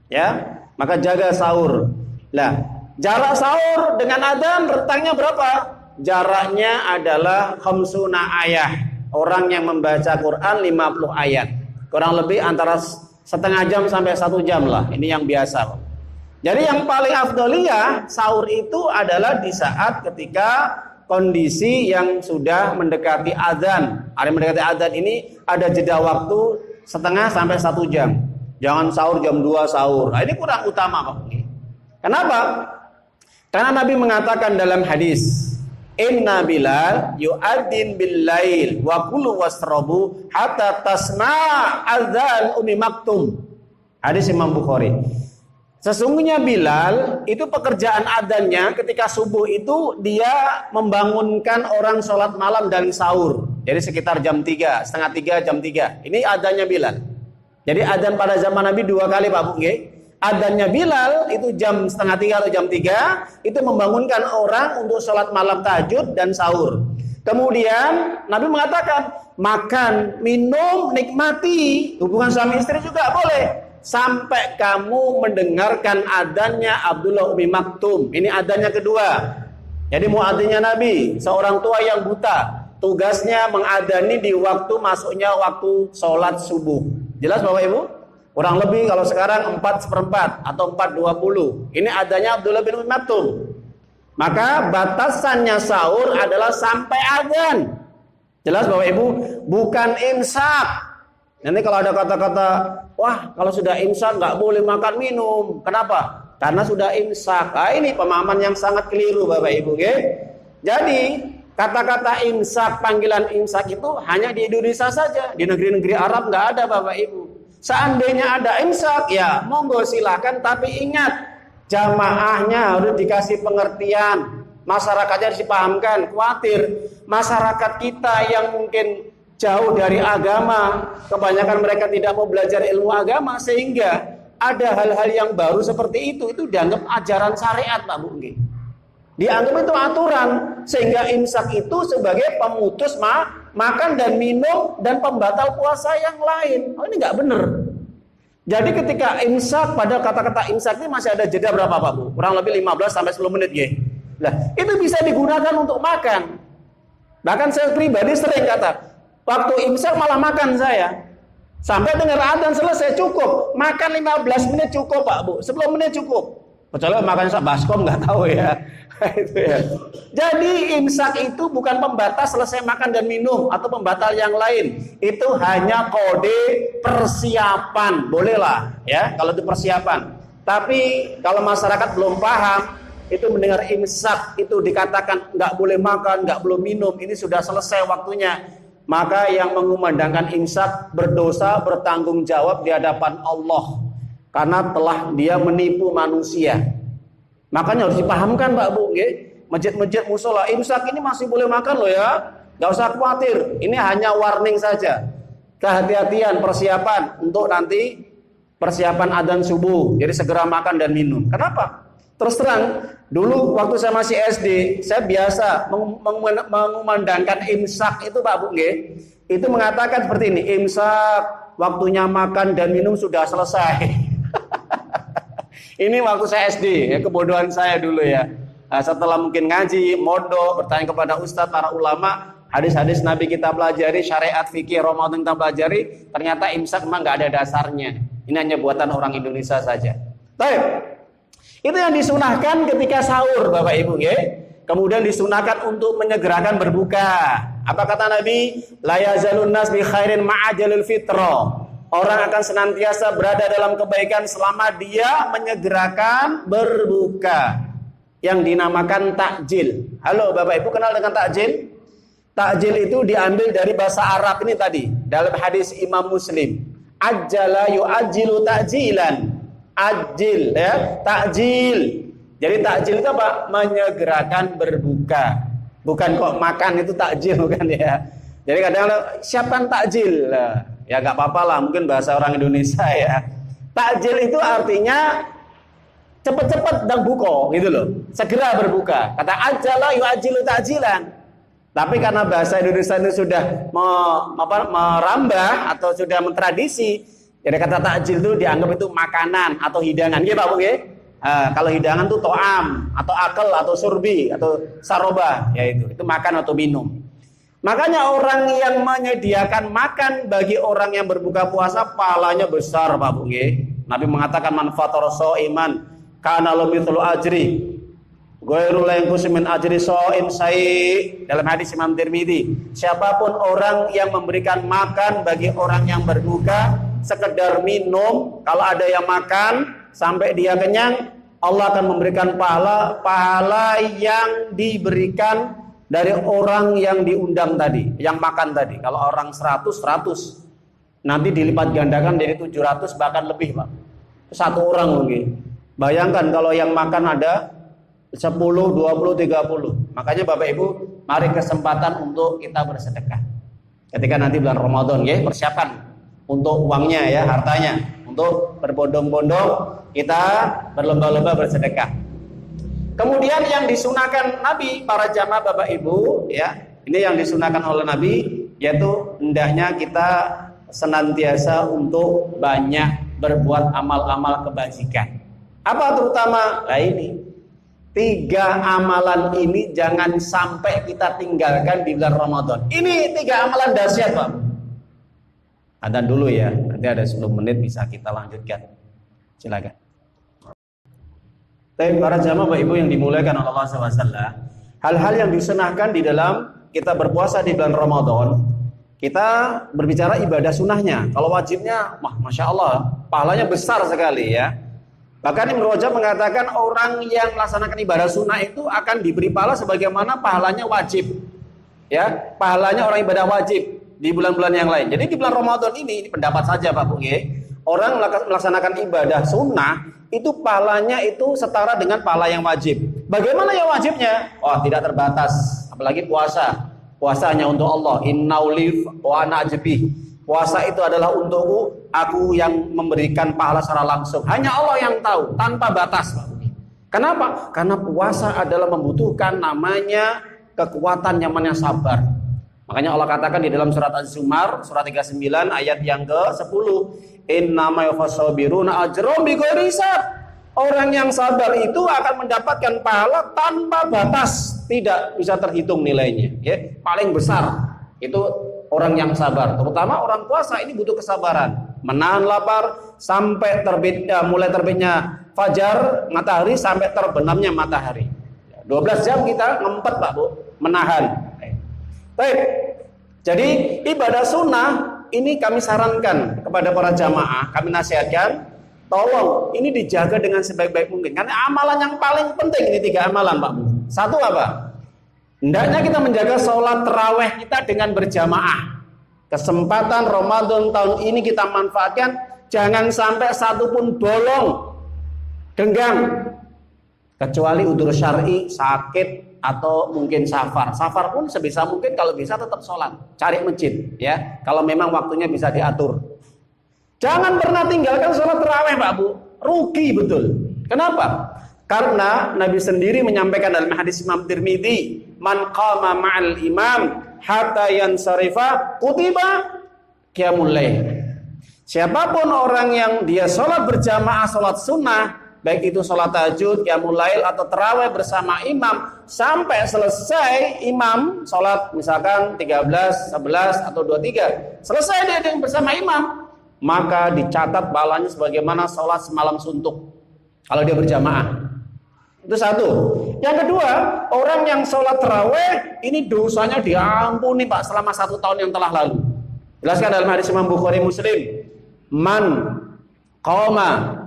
Ya, maka jaga sahur. Lah, jarak sahur dengan adzan rentangnya berapa? Jaraknya adalah khamsuna ayat. Orang yang membaca Quran 50 ayat. Kurang lebih antara setengah jam sampai 1 jam lah. Ini yang biasa. Jadi yang paling afdoliyah sahur itu adalah di saat ketika kondisi yang sudah mendekati adzan. Ada mendekati adzan ini ada jeda waktu setengah sampai 1 jam. Jangan sahur jam 2 sahur. Nah, ini kurang utama Pak. Kenapa? Karena Nabi mengatakan dalam hadis, Inna Bilal yu'adzin bil lail wa kulu wasrabu hatta tasma' adzan Ummi Maktum. Hadis Imam Bukhari. Sesungguhnya Bilal itu pekerjaan adzannya ketika subuh itu dia membangunkan orang sholat malam dan sahur. Jadi sekitar jam 3, setengah 3, jam 3. Ini adzannya Bilal. Jadi adzan pada zaman Nabi 2 kali Pak Bu. Adzannya Bilal itu jam setengah 3 atau jam 3 itu membangunkan orang untuk sholat malam tahajud dan sahur. Kemudian Nabi mengatakan makan, minum, nikmati hubungan suami istri juga boleh sampai kamu mendengarkan adzannya Abdullah Ummi Maktum. Ini adzannya kedua. Jadi muadzinnya Nabi, seorang tua yang buta, tugasnya mengadzani di waktu masuknya waktu sholat subuh. Jelas Bapak Ibu? Kurang lebih kalau sekarang 4/4 atau 4:20. Ini adanya Abdullah bin Ummi Maktum. Maka batasannya sahur adalah sampai adzan. Jelas Bapak Ibu? Bukan imsak. Nanti kalau ada kata-kata, wah kalau sudah imsak nggak boleh makan minum. Kenapa? Karena sudah imsak. Nah, ini pemahaman yang sangat keliru Bapak Ibu. Jadi kata-kata imsak, panggilan imsak itu hanya di Indonesia saja. Di negeri-negeri Arab nggak ada Bapak Ibu. Seandainya ada imsak, ya monggo silakan. Tapi ingat, jamaahnya harus dikasih pengertian. Masyarakatnya harus dipahamkan. Khawatir masyarakat kita yang mungkin jauh dari agama, kebanyakan mereka tidak mau belajar ilmu agama, sehingga ada hal-hal yang baru seperti itu dianggap ajaran syariat Pak Bu. Dianggap itu aturan, sehingga imsak itu sebagai pemutus makan dan minum dan pembatal puasa yang lain. Oh ini nggak benar. Jadi ketika imsak, pada kata-kata imsak ini masih ada jeda berapa Pak Bu? Kurang lebih 15 sampai 10 menit ya. Nah, itu bisa digunakan untuk makan. Bahkan saya pribadi sering kata, waktu imsak malah makan saya. Sampai dengar adzan selesai cukup. Makan 15 menit cukup Pak Bu. 10 menit cukup. Kecuali makan baskom nggak tahu ya. Itu ya. Jadi imsak itu bukan pembatas selesai makan dan minum atau pembatal yang lain. Itu hanya kode persiapan. Bolehlah ya kalau itu persiapan. Tapi kalau masyarakat belum paham, itu mendengar imsak itu dikatakan nggak boleh makan, nggak boleh minum. Ini sudah selesai waktunya. Maka yang mengumandangkan imsak berdosa, bertanggung jawab di hadapan Allah. Karena telah dia menipu manusia. Makanya harus dipahamkan Pak Bu, masjid-masjid musola, imsak ini masih boleh makan loh ya. Gak usah khawatir. Ini hanya warning saja. Kehati-hatian, persiapan untuk nanti persiapan adzan subuh. Jadi segera makan dan minum. Kenapa? Terus terang, dulu waktu saya masih SD, saya biasa mengumandangkan imsak itu Pak Bu nggih. Itu mengatakan seperti ini, imsak, waktunya makan dan minum sudah selesai. Ini waktu saya SD, ya, kebodohan saya dulu ya. Nah, setelah mungkin ngaji, mondok, bertanya kepada ustadz, para ulama, hadis-hadis Nabi kita pelajari, syariat fikih Ramadan kita pelajari, ternyata imsak memang nggak ada dasarnya. Ini hanya buatan orang Indonesia saja. Baik. Itu yang disunahkan ketika sahur, Bapak Ibu, ya. Kemudian disunahkan untuk menyegerakan berbuka. Apa kata Nabi? La yazalun nas bi khairin ma'ajalil fitra. Orang akan senantiasa berada dalam kebaikan selama dia menyegerakan berbuka. Yang dinamakan takjil. Halo Bapak Ibu, kenal dengan takjil? Takjil itu diambil dari bahasa Arab ini tadi. Dalam hadis Imam Muslim. Ajjala yu'ajjilu takjilan. Ajil ya, takjil. Jadi takjil itu apa? Menyegerakan berbuka. Bukan kok makan itu takjil, bukan ya. Jadi kadang-kadang siapkan takjil. Ya nggak apa-apa lah, mungkin bahasa orang Indonesia ya. Takjil itu artinya cepet-cepet dan buka gitu loh. Segera berbuka. Kata ajala yu'ajilu takjilan. Tapi karena bahasa Indonesia itu sudah merambah atau sudah mentradisi, jadi kata takjil itu dianggap itu makanan atau hidangan. Gitu Pak Bu ya? Kalau hidangan itu to'am atau akal atau surbi atau saroba, yaitu itu makan atau minum. Makanya orang yang menyediakan makan bagi orang yang berbuka puasa pahalanya besar Pak Bu ya? Nabi mengatakan man fatara shaiman kana lahu mithlu ajri ghairu la yanqusu min ajri shaim sai. Dalam hadis Imam Tirmidzi, siapapun orang yang memberikan makan bagi orang yang berbuka sekedar minum, kalau ada yang makan sampai dia kenyang, Allah akan memberikan pahala yang diberikan dari orang yang diundang tadi, yang makan tadi. Kalau orang 100 nanti dilipat gandakan jadi 700 bahkan lebih Pak. Satu orang mungkin. Bayangkan kalau yang makan ada 10, 20, 30. Makanya Bapak Ibu, mari kesempatan untuk kita bersedekah. Ketika nanti bulan Ramadan ya, persiapan untuk uangnya ya, hartanya, untuk berbondong-bondong kita berlomba-lomba bersedekah. Kemudian yang disunahkan Nabi, para jamaah Bapak Ibu ya, ini yang disunahkan oleh Nabi, yaitu hendaknya kita senantiasa untuk banyak berbuat amal-amal kebajikan. Apa terutama? Nah ini 3 amalan ini jangan sampai kita tinggalkan di bulan Ramadan. Ini 3 amalan dahsyat Pak. Adzan dulu ya, nanti ada 10 menit bisa kita lanjutkan. Silakan. Tapi para jamaah Bapak Ibu yang dimuliakan oleh Allah SWT, hal-hal yang disunahkan di dalam kita berpuasa di bulan Ramadan, kita berbicara ibadah sunnahnya. Kalau wajibnya, Masya Allah, pahalanya besar sekali ya. Bahkan Ibnu Rajab mengatakan orang yang melaksanakan ibadah sunnah itu akan diberi pahala sebagaimana pahalanya wajib. Ya, pahalanya orang ibadah wajib di bulan-bulan yang lain. Jadi di bulan Ramadan ini pendapat saja Pak Bu ya, orang melaksanakan ibadah sunnah itu pahalanya itu setara dengan pahala yang wajib. Bagaimana yang wajibnya? Wah, tidak terbatas. Apalagi puasa. Puasa hanya untuk Allah. Innaulif wa ana ajbi. Puasa itu adalah untukku, aku yang memberikan pahala secara langsung. Hanya Allah yang tahu, tanpa batas Pak. Kenapa? Karena puasa adalah membutuhkan namanya kekuatan yang namanya sabar. Makanya Allah katakan di dalam surat Az-Zumar, surat 39 ayat yang ke-10, innama yufassabiruna ajrum bighairi hisab. Orang yang sabar itu akan mendapatkan pahala tanpa batas, tidak bisa terhitung nilainya, ya. Paling besar itu orang yang sabar, terutama orang puasa ini butuh kesabaran, menahan lapar sampai mulai terbitnya fajar matahari sampai terbenamnya matahari. 12 jam kita ngempet Pak Bu, menahan. Baik. Jadi ibadah sunnah ini kami sarankan kepada para jamaah, kami nasihatkan, tolong ini dijaga dengan sebaik-baik mungkin. Karena amalan yang paling penting ini 3 amalan Pak Bu. Satu apa? Hendaknya kita menjaga sholat tarawih kita dengan berjamaah. Kesempatan Ramadan tahun ini kita manfaatkan, jangan sampai satu pun bolong, denggang. Kecuali udzur syar'i, sakit atau mungkin safar. Safar pun sebisa mungkin kalau bisa tetap sholat, cari masjid ya. Kalau memang waktunya bisa diatur. Jangan pernah tinggalkan sholat tarawih Pak Bu. Rugi betul. Kenapa? Karena Nabi sendiri menyampaikan dalam hadis Imam Tirmidzi, "Man qama ma'al imam hatta yansarifa kutiba qiyamul lail." Siapapun orang yang dia sholat berjamaah, sholat sunnah, baik itu sholat tahajud, qiyamul lail atau tarawih bersama imam, sampai selesai imam sholat misalkan 13, 11 atau 23, selesai dia dengan bersama imam, maka dicatat pahalanya sebagaimana sholat semalam suntuk kalau dia berjamaah. Itu satu. Yang kedua, orang yang sholat tarawih ini dosanya diampuni Pak selama 1 tahun yang telah lalu. Jelaskan dalam hadis Imam Bukhari Muslim, "Man qama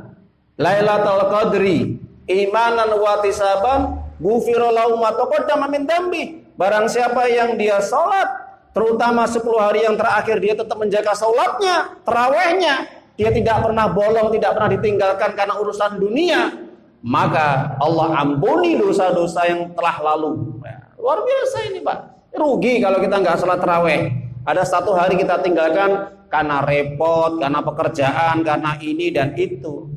Lailatul Qadri imanan wa tisaban ghufira lahu ma taqaddama min dambi." Barang siapa yang dia sholat terutama 10 hari yang terakhir dia tetap menjaga sholatnya, tarawihnya, dia tidak pernah bolong, tidak pernah ditinggalkan karena urusan dunia, maka Allah ampuni dosa-dosa yang telah lalu. Luar biasa ini Pak. Rugi kalau kita nggak sholat tarawih. Ada 1 hari kita tinggalkan karena repot, karena pekerjaan, karena ini dan itu.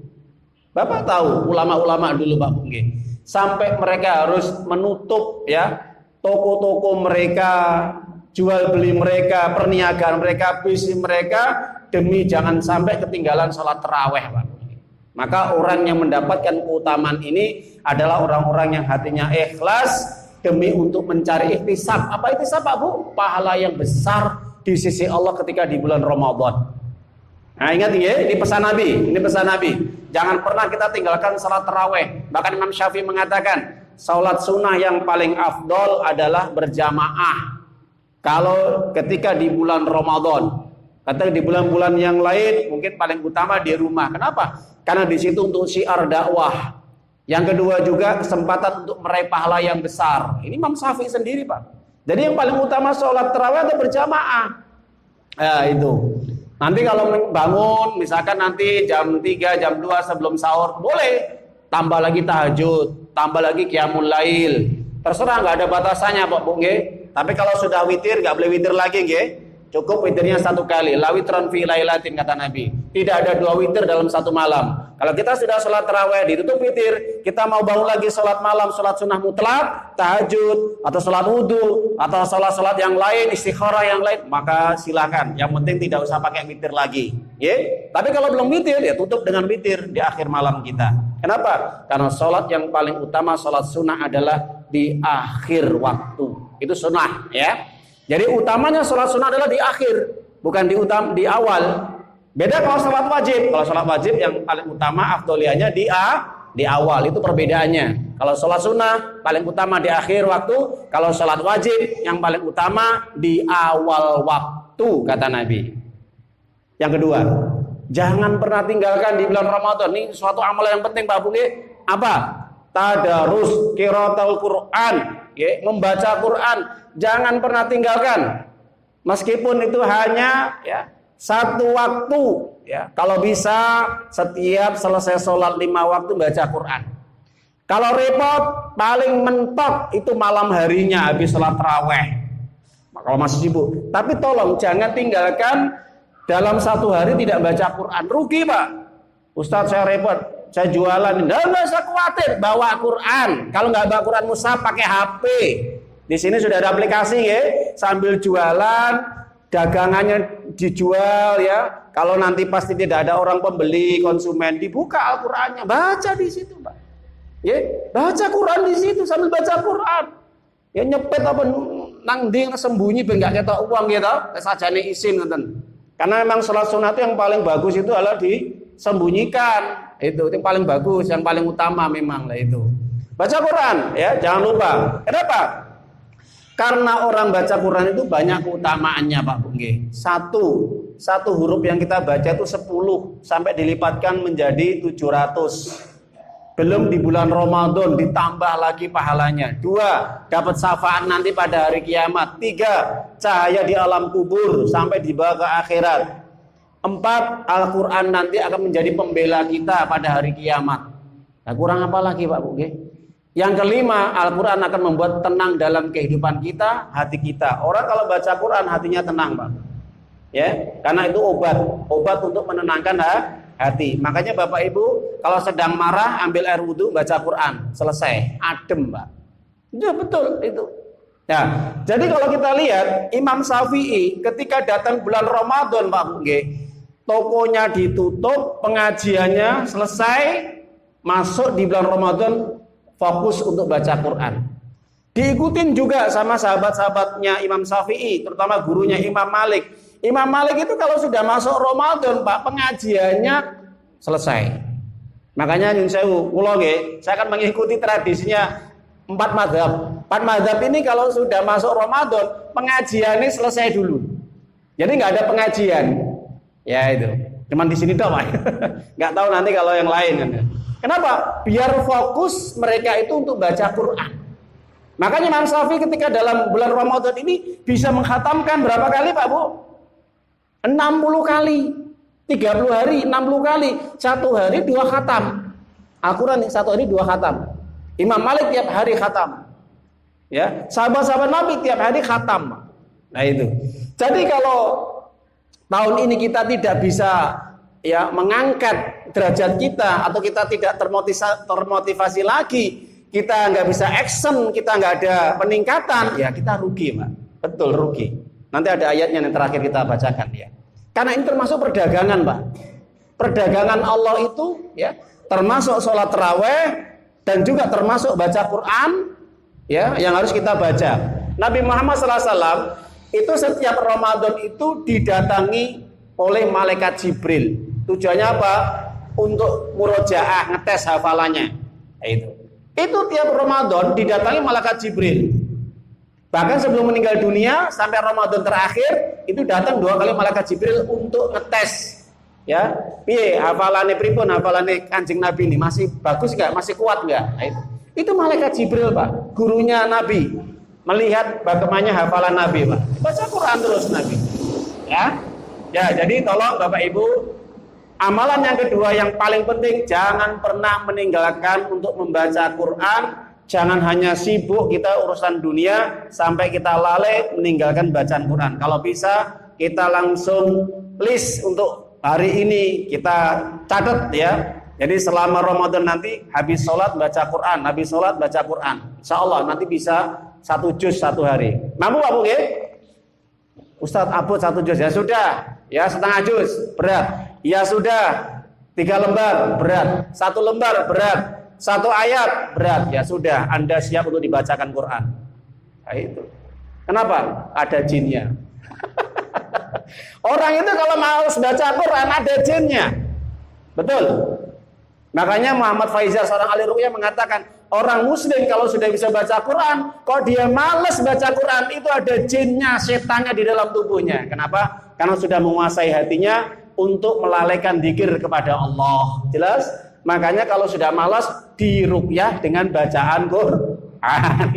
Bapak tahu ulama-ulama dulu Pak Bungge, sampai mereka harus menutup ya toko-toko mereka, jual beli mereka, perniagaan mereka, bisnis mereka, demi jangan sampai ketinggalan sholat tarawih Pak. Maka orang yang mendapatkan keutamaan ini adalah orang-orang yang hatinya ikhlas demi untuk mencari ihtisab. Apa ihtisab Pak Bu? Pahala yang besar di sisi Allah ketika di bulan Ramadan. Nah ingat ya, ini pesan Nabi, ini pesan Nabi. Jangan pernah kita tinggalkan sholat tarawih. Bahkan Imam Syafi'i mengatakan, sholat sunnah yang paling afdol adalah berjamaah. Kalau ketika di bulan Ramadan, kata di bulan-bulan yang lain mungkin paling utama di rumah. Kenapa? Karena di situ untuk syiar dakwah. Yang kedua juga kesempatan untuk meraih pahala yang besar. Ini Imam Syafi'i sendiri Pak. Jadi yang paling utama sholat tarawih atau berjamaah. Itu. Nanti kalau bangun misalkan nanti jam 3, jam 2 sebelum sahur, boleh tambah lagi tahajud, tambah lagi qiyamul lail. Terserah, nggak ada batasannya Pak Bu nggih. Tapi kalau sudah witir nggak boleh witir lagi nggih. Cukup witirnya 1 kali. La witran fi lailatin kata Nabi. Tidak ada 2 witir dalam 1 malam. Kalau kita sudah sholat tarawih ditutup witir, kita mau bangun lagi sholat malam, sholat sunnah mutlak, tahajud atau sholat wudu atau sholat-sholat yang lain, istikharah yang lain, maka silakan. Yang penting tidak usah pakai witir lagi. Tapi kalau belum witir ya tutup dengan witir di akhir malam kita. Kenapa? Karena sholat yang paling utama, sholat sunnah adalah di akhir waktu. Itu sunnah ya. Jadi utamanya sholat sunnah adalah di akhir, bukan di awal. Beda kalau sholat wajib. Kalau sholat wajib yang paling utama afdoliyahnya di awal, itu perbedaannya. Kalau sholat sunnah paling utama di akhir waktu. Kalau sholat wajib yang paling utama di awal waktu kata Nabi. Yang kedua, jangan pernah tinggalkan di bulan Ramadan. Ini suatu amalan yang penting Pak Bung. Apa? Tadarus qiraatul Quran, membaca Quran. Jangan pernah tinggalkan. Meskipun itu hanya 1 waktu ya. Kalau bisa setiap selesai sholat 5 waktu baca Quran. Kalau repot paling mentok itu malam harinya habis sholat tarawih. Kalau masih sibuk. Tapi tolong jangan tinggalkan dalam 1 hari tidak baca Quran. Rugi Pak. Ustadz saya repot, saya jualan. Nggak usah khawatir, bawa Quran. Kalau nggak bawa Quran mushaf pakai HP. Di sini sudah ada aplikasi ya, sambil jualan, dagangannya dijual ya. Kalau nanti pasti tidak ada orang pembeli, konsumen, dibuka Al-Qur'annya, baca di situ, Pak. Ya, baca Quran di situ sambil baca Quran. Ya nyepet apa nang ndi sembunyi ben gak ketok uang gitu, sajane isin ngoten. Karena memang salat sunat yang paling bagus itu adalah disembunyikan. Itu yang paling bagus, yang paling utama memang lah itu. Baca Quran ya, jangan lupa. Kenapa? Karena orang baca Quran itu banyak keutamaannya Pak Bungge. Satu huruf yang kita baca itu 10 sampai dilipatkan menjadi 700. Belum di bulan Ramadan ditambah lagi pahalanya. 2, dapat syafaat nanti pada hari kiamat. 3, cahaya di alam kubur sampai dibawa ke akhirat. 4, Al-Quran nanti akan menjadi pembela kita pada hari kiamat. Nah, kurang apa lagi Pak Bungge? Yang kelima, Al-Quran akan membuat tenang dalam kehidupan kita, hati kita. Orang kalau baca Quran hatinya tenang, Pak. Ya, karena itu obat untuk menenangkan hati. Makanya Bapak Ibu kalau sedang marah ambil air wudhu baca Quran, selesai, adem, Pak. Ya betul itu. Ya, jadi kalau kita lihat Imam Syafi'i ketika datang bulan Ramadan, Pak Bungge, tokonya ditutup, pengajiannya selesai, masuk di bulan Ramadan fokus untuk baca Quran. Diikutin juga sama sahabat-sahabatnya Imam Syafi'i, terutama gurunya Imam Malik. Imam Malik itu kalau sudah masuk Ramadan, Pak, pengajiannya selesai. Makanya nyun sewu, kula nggih, saya akan mengikuti tradisinya 4 mazhab. 4 mazhab ini kalau sudah masuk Ramadan, pengajiannya selesai dulu. Jadi nggak ada pengajian. Ya itu. Cuman di sini doang, Pak. Nggak tahu nanti kalau yang lain. Kenapa? Biar fokus mereka itu untuk baca Quran. Makanya Imam Syafi'i ketika dalam bulan Ramadan ini bisa menghatamkan berapa kali, Pak Bu? 60 kali. 30 hari 60 kali. 1 hari 2 khatam. Al-Quran 1 hari 2 khatam. Imam Malik tiap hari khatam. Ya, sahabat-sahabat Nabi tiap hari khatam. Nah itu. Jadi kalau tahun ini kita tidak bisa ya mengangkat derajat kita atau kita tidak termotivasi lagi, kita nggak bisa action, kita nggak ada peningkatan, ya kita rugi, Pak. Betul rugi. Nanti ada ayatnya yang terakhir kita bacakan ya. Karena ini termasuk perdagangan, Pak. Perdagangan Allah itu ya termasuk sholat tarawih dan juga termasuk baca Quran ya yang harus kita baca. Nabi Muhammad SAW itu setiap Ramadan itu didatangi oleh malaikat Jibril. Tujuannya apa? Untuk murojaah, ngetes hafalannya. Itu tiap Ramadan didatangi malaikat Jibril. Bahkan sebelum meninggal dunia sampai Ramadan terakhir itu datang 2 kali malaikat Jibril untuk ngetes. Ya, piye hafalannya pripun, hafalannya Kanjeng Nabi ini masih bagus enggak, masih kuat enggak? Nah, itu malaikat Jibril, Pak, gurunya Nabi, melihat bagaimana hafalan Nabi, Pak. Baca Quran terus Nabi. Ya. Ya, jadi tolong Bapak Ibu, amalan yang kedua yang paling penting, jangan pernah meninggalkan untuk membaca Quran. Jangan hanya sibuk kita urusan dunia sampai kita lalai meninggalkan bacaan Quran. Kalau bisa kita langsung list untuk hari ini kita catat ya. Jadi selama Ramadan nanti habis sholat baca Quran, habis sholat baca Quran. Insya Allah nanti bisa 1 juz 1 hari. Mampu Pak Bu? Ustadz abut 1 juz ya sudah. Ya setengah juz berat. Ya sudah 3 lembar berat. 1 lembar berat. 1 ayat berat, ya sudah, Anda siap untuk dibacakan Quran. Nah, itu. Kenapa? Ada jinnya. Orang itu kalau mau baca Quran ada jinnya. Betul. Makanya Muhammad Faizal seorang ahli ruqyah mengatakan, orang muslim kalau sudah bisa baca Quran, kok dia malas baca Quran, itu ada jinnya, setannya di dalam tubuhnya. Kenapa? Karena sudah menguasai hatinya untuk melalaikan zikir kepada Allah. Jelas? Makanya kalau sudah malas diruqyah dengan bacaan Quran.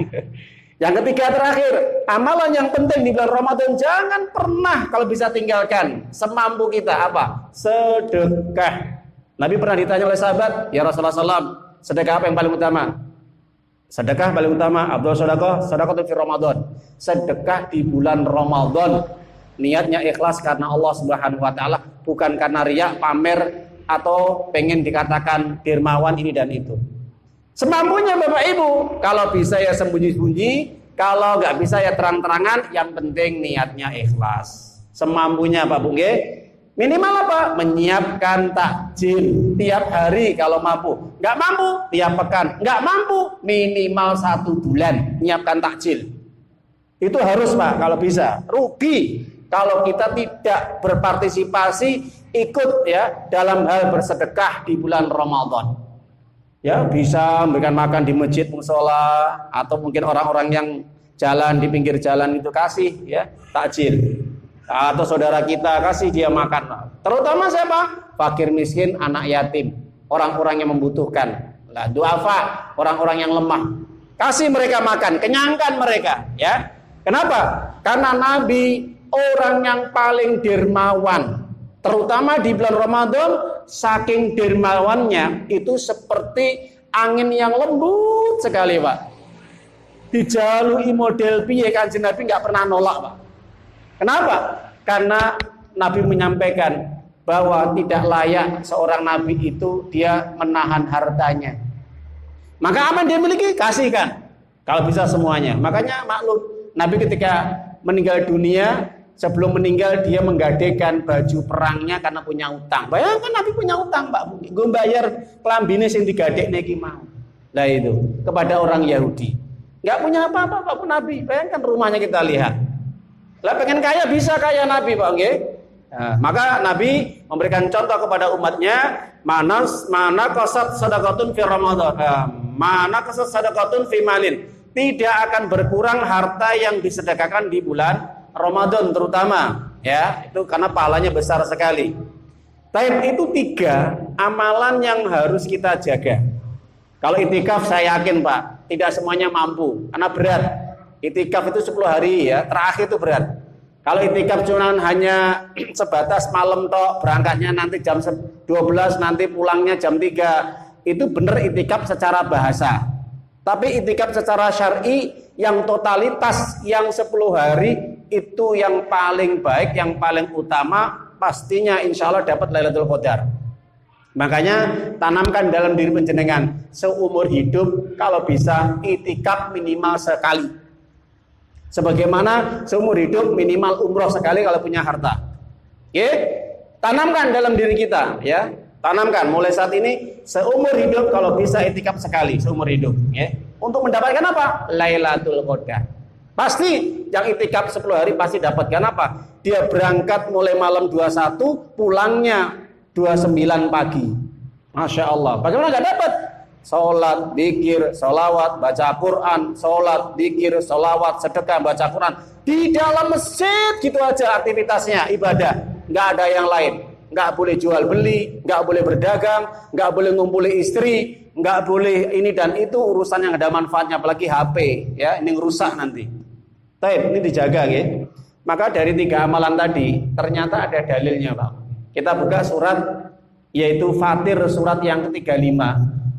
Yang ketiga terakhir, amalan yang penting di bulan Ramadan jangan pernah kalau bisa tinggalkan semampu kita apa? Sedekah. Nabi pernah ditanya oleh sahabat, ya Rasulullah SAW, sedekah apa yang paling utama? Sedekah paling utama, Abdul sedekah di Ramadan. Sedekah di bulan Ramadan. Niatnya ikhlas karena Allah Subhanahu wa taala, bukan karena riya, pamer atau pengen dikatakan dermawan ini dan itu. Semampunya Bapak Ibu, kalau bisa ya sembunyi-sembunyi, kalau nggak bisa ya terang-terangan, yang penting niatnya ikhlas. Semampunya Pak Bu nggih. Minimal apa? Menyiapkan takjil tiap hari kalau mampu. Nggak mampu tiap pekan. Nggak mampu minimal 1 bulan menyiapkan takjil. Itu harus Pak kalau bisa. Rugi kalau kita tidak berpartisipasi ikut ya dalam hal bersedekah di bulan Ramadan. Ya, bisa memberikan makan di masjid musola atau mungkin orang-orang yang jalan di pinggir jalan itu kasih ya takjil. Atau saudara kita kasih dia makan. Terutama siapa? Fakir miskin, anak yatim, orang-orang yang membutuhkan. Lah, duafa, orang-orang yang lemah. Kasih mereka makan, kenyangkan mereka, ya. Kenapa? Karena Nabi orang yang paling dermawan. Terutama di bulan Ramadan, saking dermawannya itu seperti angin yang lembut sekali, Pak. Dijalui model piye Kanjeng Nabi nggak pernah nolak, Pak. Kenapa? Karena Nabi menyampaikan bahwa tidak layak seorang nabi itu dia menahan hartanya. Maka apa yang dia miliki kasihkan. Kalau bisa semuanya. Makanya maklum Nabi ketika meninggal dunia, sebelum meninggal dia menggadaikan baju perangnya karena punya utang. Bayangkan Nabi punya utang, Pak. Gue bayar kelambine sing digadekne iki mau. Lah itu kepada orang Yahudi. Enggak punya apa-apa Pak Nabi. Bayangkan rumahnya kita lihat. Lah pengen kaya bisa kaya Nabi, Pak, nggih. Nah, maka Nabi memberikan contoh kepada umatnya, mana qasat sadaqatun fi Ramadan. Mana qasat sadaqatun fi malin. Tidak akan berkurang harta yang disedekahkan di bulan Ramadan terutama, ya. Itu karena pahalanya besar sekali. Tapi itu 3 amalan yang harus kita jaga. Kalau itikaf saya yakin, Pak, tidak semuanya mampu karena berat. Itikaf itu 10 hari ya, terakhir itu berat. Kalau itikaf cuma hanya sebatas malam tok, berangkatnya nanti jam 12, nanti pulangnya jam 3, itu benar itikaf secara bahasa. Tapi itikaf secara syar'i yang totalitas yang 10 hari itu yang paling baik, yang paling utama, pastinya insya Allah dapat Lailatul Qadar. Makanya tanamkan dalam diri penjenengan seumur hidup kalau bisa itikaf minimal sekali. Sebagaimana seumur hidup minimal umroh sekali kalau punya harta. Oke? Tanamkan dalam diri kita, ya. Tanamkan mulai saat ini seumur hidup kalau bisa itikaf sekali seumur hidup, ya. Untuk mendapatkan apa? Lailatul Qadar. Pasti yang itikaf 10 hari pasti dapatkan apa? Dia berangkat mulai malam 21, pulangnya 29 pagi. Masya Allah. Bagaimana nggak dapat? Sholat, zikir, sholawat, baca Quran, sholat, zikir, sholawat, sedekah, baca Quran. Di dalam masjid gitu aja aktivitasnya, ibadah. Nggak ada yang lain. Nggak boleh jual beli, nggak boleh berdagang, nggak boleh ngumpuli istri, nggak boleh ini dan itu urusan yang ada manfaatnya, apalagi HP, ya ini rusak nanti. Tapi ini dijaga, ya. Maka dari 3 amalan tadi ternyata ada dalilnya, Pak. Kita buka surat yaitu Fatir, surat yang ke-35.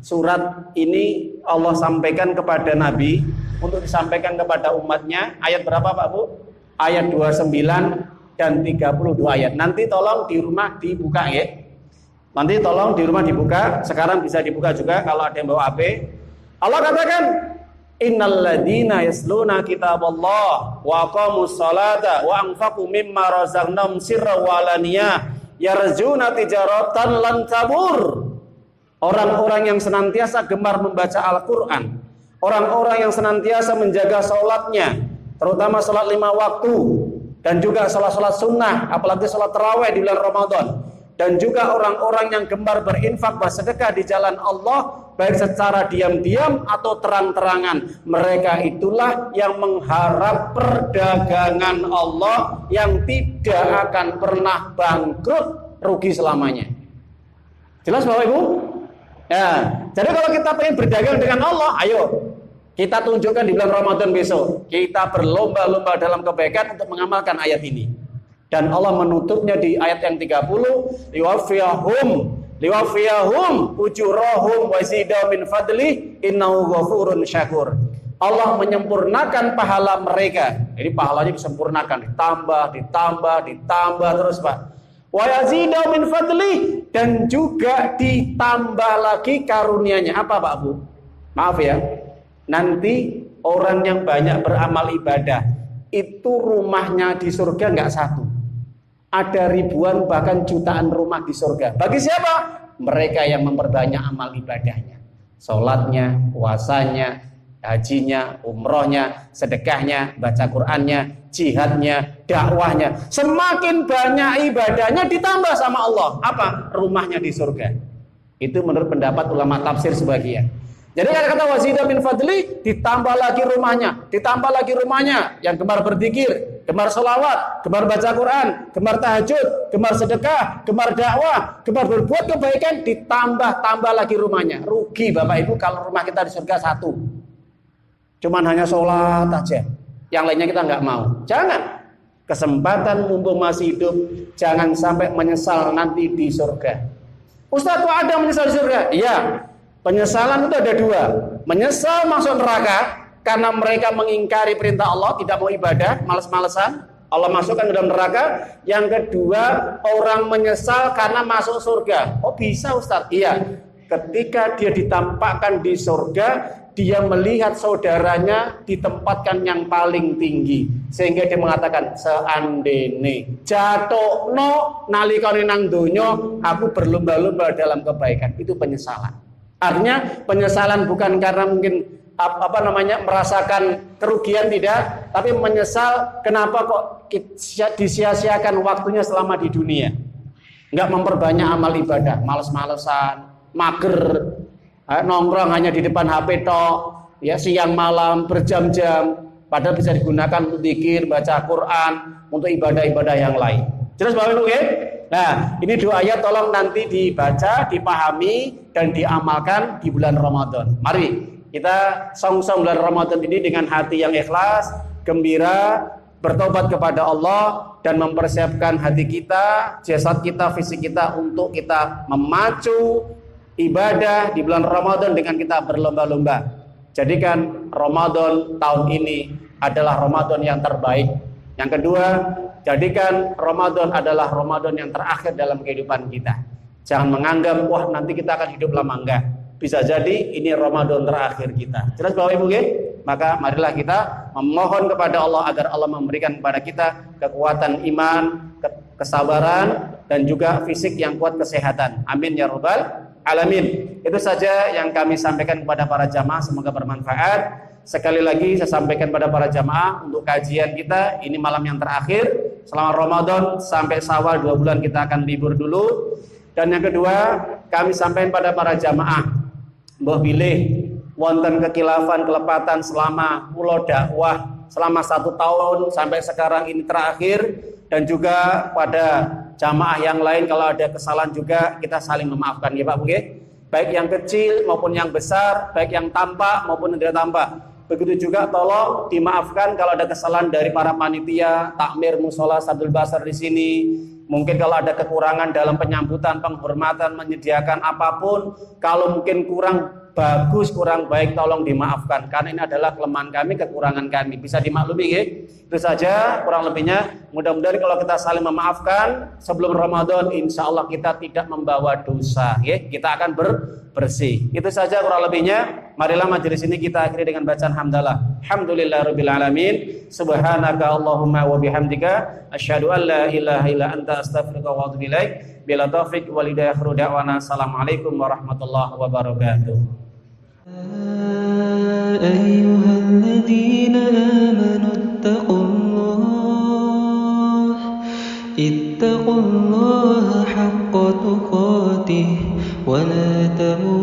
Surat ini Allah sampaikan kepada Nabi untuk disampaikan kepada umatnya. Ayat berapa Pak Bu? Ayat 29 dan 32 ayat. Nanti tolong di rumah dibuka, ya. Nanti tolong di rumah dibuka. Sekarang bisa dibuka juga kalau ada yang bawa HP. Allah katakan, Innal ladina yasluna kitaballah wa aqamus salata wa anfaqu mimma razaqnahum sirran wa alaniyah yarjuna tijaratan lan tabur. Orang-orang yang senantiasa gemar membaca Al-Quran, orang-orang yang senantiasa menjaga sholatnya, terutama sholat 5 waktu, dan juga sholat-sholat sunnah, apalagi sholat tarawih di bulan Ramadan, dan juga orang-orang yang gemar berinfak, bersedekah di jalan Allah, baik secara diam-diam atau terang-terangan. Mereka itulah yang mengharap perdagangan Allah yang tidak akan pernah bangkrut, rugi selamanya. Jelas Bapak Ibu? Ya, jadi kalau kita pengen berdagang dengan Allah, ayo kita tunjukkan di bulan Ramadan besok. Kita berlomba-lomba dalam kebaikan untuk mengamalkan ayat ini. Dan Allah menutupnya di ayat yang 30, liwafiyahum ujurahum wa zida min fadli innahu ghafurun syakur. Allah menyempurnakan pahala mereka. Jadi pahalanya disempurnakan, ditambah terus, Pak. Wa yazida min fadli, dan juga ditambah lagi karunia-Nya. Apa Pak Bu? Maaf ya. Nanti orang yang banyak beramal ibadah itu rumahnya di surga enggak satu. Ada ribuan bahkan jutaan rumah di surga. Bagi siapa? Mereka yang memperbanyak amal ibadahnya. Salatnya, puasanya, hajinya, umrohnya, sedekahnya, baca Qur'annya, jihadnya, dakwahnya. Semakin banyak ibadahnya ditambah sama Allah. Apa? Rumahnya di surga. Itu menurut pendapat ulama tafsir sebagian. Jadi kata-kata wazida min fadli, ditambah lagi rumahnya, yang gemar berzikir, gemar sholawat, gemar baca Quran, gemar tahajud, gemar sedekah, gemar dakwah, gemar berbuat kebaikan, ditambah lagi rumahnya. Rugi Bapak Ibu kalau rumah kita di surga satu. Cuman hanya sholat aja, yang lainnya kita nggak mau. Jangan. Kesempatan mumpung masih hidup, jangan sampai menyesal nanti di surga. Ustaz, kok ada menyesal di surga? Iya. Penyesalan itu ada dua. Menyesal masuk neraka karena mereka mengingkari perintah Allah, tidak mau ibadah, malas-malesan, Allah masukkan ke dalam neraka. Yang kedua, orang menyesal karena masuk surga. Oh bisa Ustaz? Iya. Ketika dia ditampakkan di surga, dia melihat saudaranya ditempatkan yang paling tinggi, sehingga dia mengatakan, seandainya jatuh no nalikane nang donya, aku berlomba-lomba dalam kebaikan. Itu penyesalan. Artinya penyesalan bukan karena mungkin merasakan kerugian, tidak, tapi menyesal kenapa kok disia-siakan waktunya selama di dunia, nggak memperbanyak amal ibadah, males-malesan, mager, nongkrong hanya di depan HP tok, ya siang malam berjam-jam, padahal bisa digunakan untuk zikir, baca Quran, untuk ibadah-ibadah yang lain. Jelas Bapak Ibu ya? Nah, ini dua ayat tolong nanti dibaca, dipahami dan diamalkan di bulan Ramadan. Mari kita song-song bulan Ramadan ini dengan hati yang ikhlas, gembira, bertobat kepada Allah dan mempersiapkan hati kita, jasad kita, fisik kita untuk kita memacu ibadah di bulan Ramadan dengan kita berlomba-lomba. Jadikan Ramadan tahun ini adalah Ramadan yang terbaik. Yang kedua, jadikan Ramadan adalah Ramadan yang terakhir dalam kehidupan kita. Jangan menganggap wah nanti kita akan hidup lama, enggak. Bisa jadi ini Ramadan terakhir kita. Jelas Bapak Ibu ya? Maka marilah kita memohon kepada Allah agar Allah memberikan kepada kita kekuatan iman, kesabaran dan juga fisik yang kuat, kesehatan. Amin ya rabbal alamin. Itu saja yang kami sampaikan kepada para jamaah, semoga bermanfaat. Sekali lagi saya sampaikan pada para jamaah untuk kajian kita ini malam yang terakhir selama Ramadan sampai Syawal 2 bulan kita akan libur dulu. Dan yang kedua, kami sampaikan pada para jamaah, mbah bilih wonten kekilafan kelepatan selama pulau dakwah selama 1 tahun sampai sekarang ini terakhir, dan juga pada jamaah yang lain kalau ada kesalahan juga kita saling memaafkan ya Pak Bu. Baik yang kecil maupun yang besar, baik yang tampak maupun yang tidak tampak. Begitu juga tolong dimaafkan kalau ada kesalahan dari para panitia takmir musola Sadul Basar di sini. Mungkin kalau ada kekurangan dalam penyambutan, penghormatan, menyediakan apapun, kalau mungkin kurang bagus, kurang baik, tolong dimaafkan. Karena ini adalah kelemahan kami, kekurangan kami. Bisa dimaklumi ya. Itu saja kurang lebihnya. Mudah-mudahan kalau kita saling memaafkan sebelum Ramadan, insya Allah kita tidak membawa dosa ya. Kita akan bersih. Itu saja kurang lebihnya. Marilah majelis ini kita akhiri dengan bacaan hamdalah. Alhamdulillahirabbil alamin. Subhanaka Allahumma wa bihamdika asyhadu an la ilaha illa anta astaghfiruka wa atubu ilaik. Bila taufik wal hidayah, akhiru da'wana. Assalamualaikum warahmatullahi wabarakatuh. Ayyuhalladzina amanu ittaqullaha haqqa tuqatih wa la tamutunna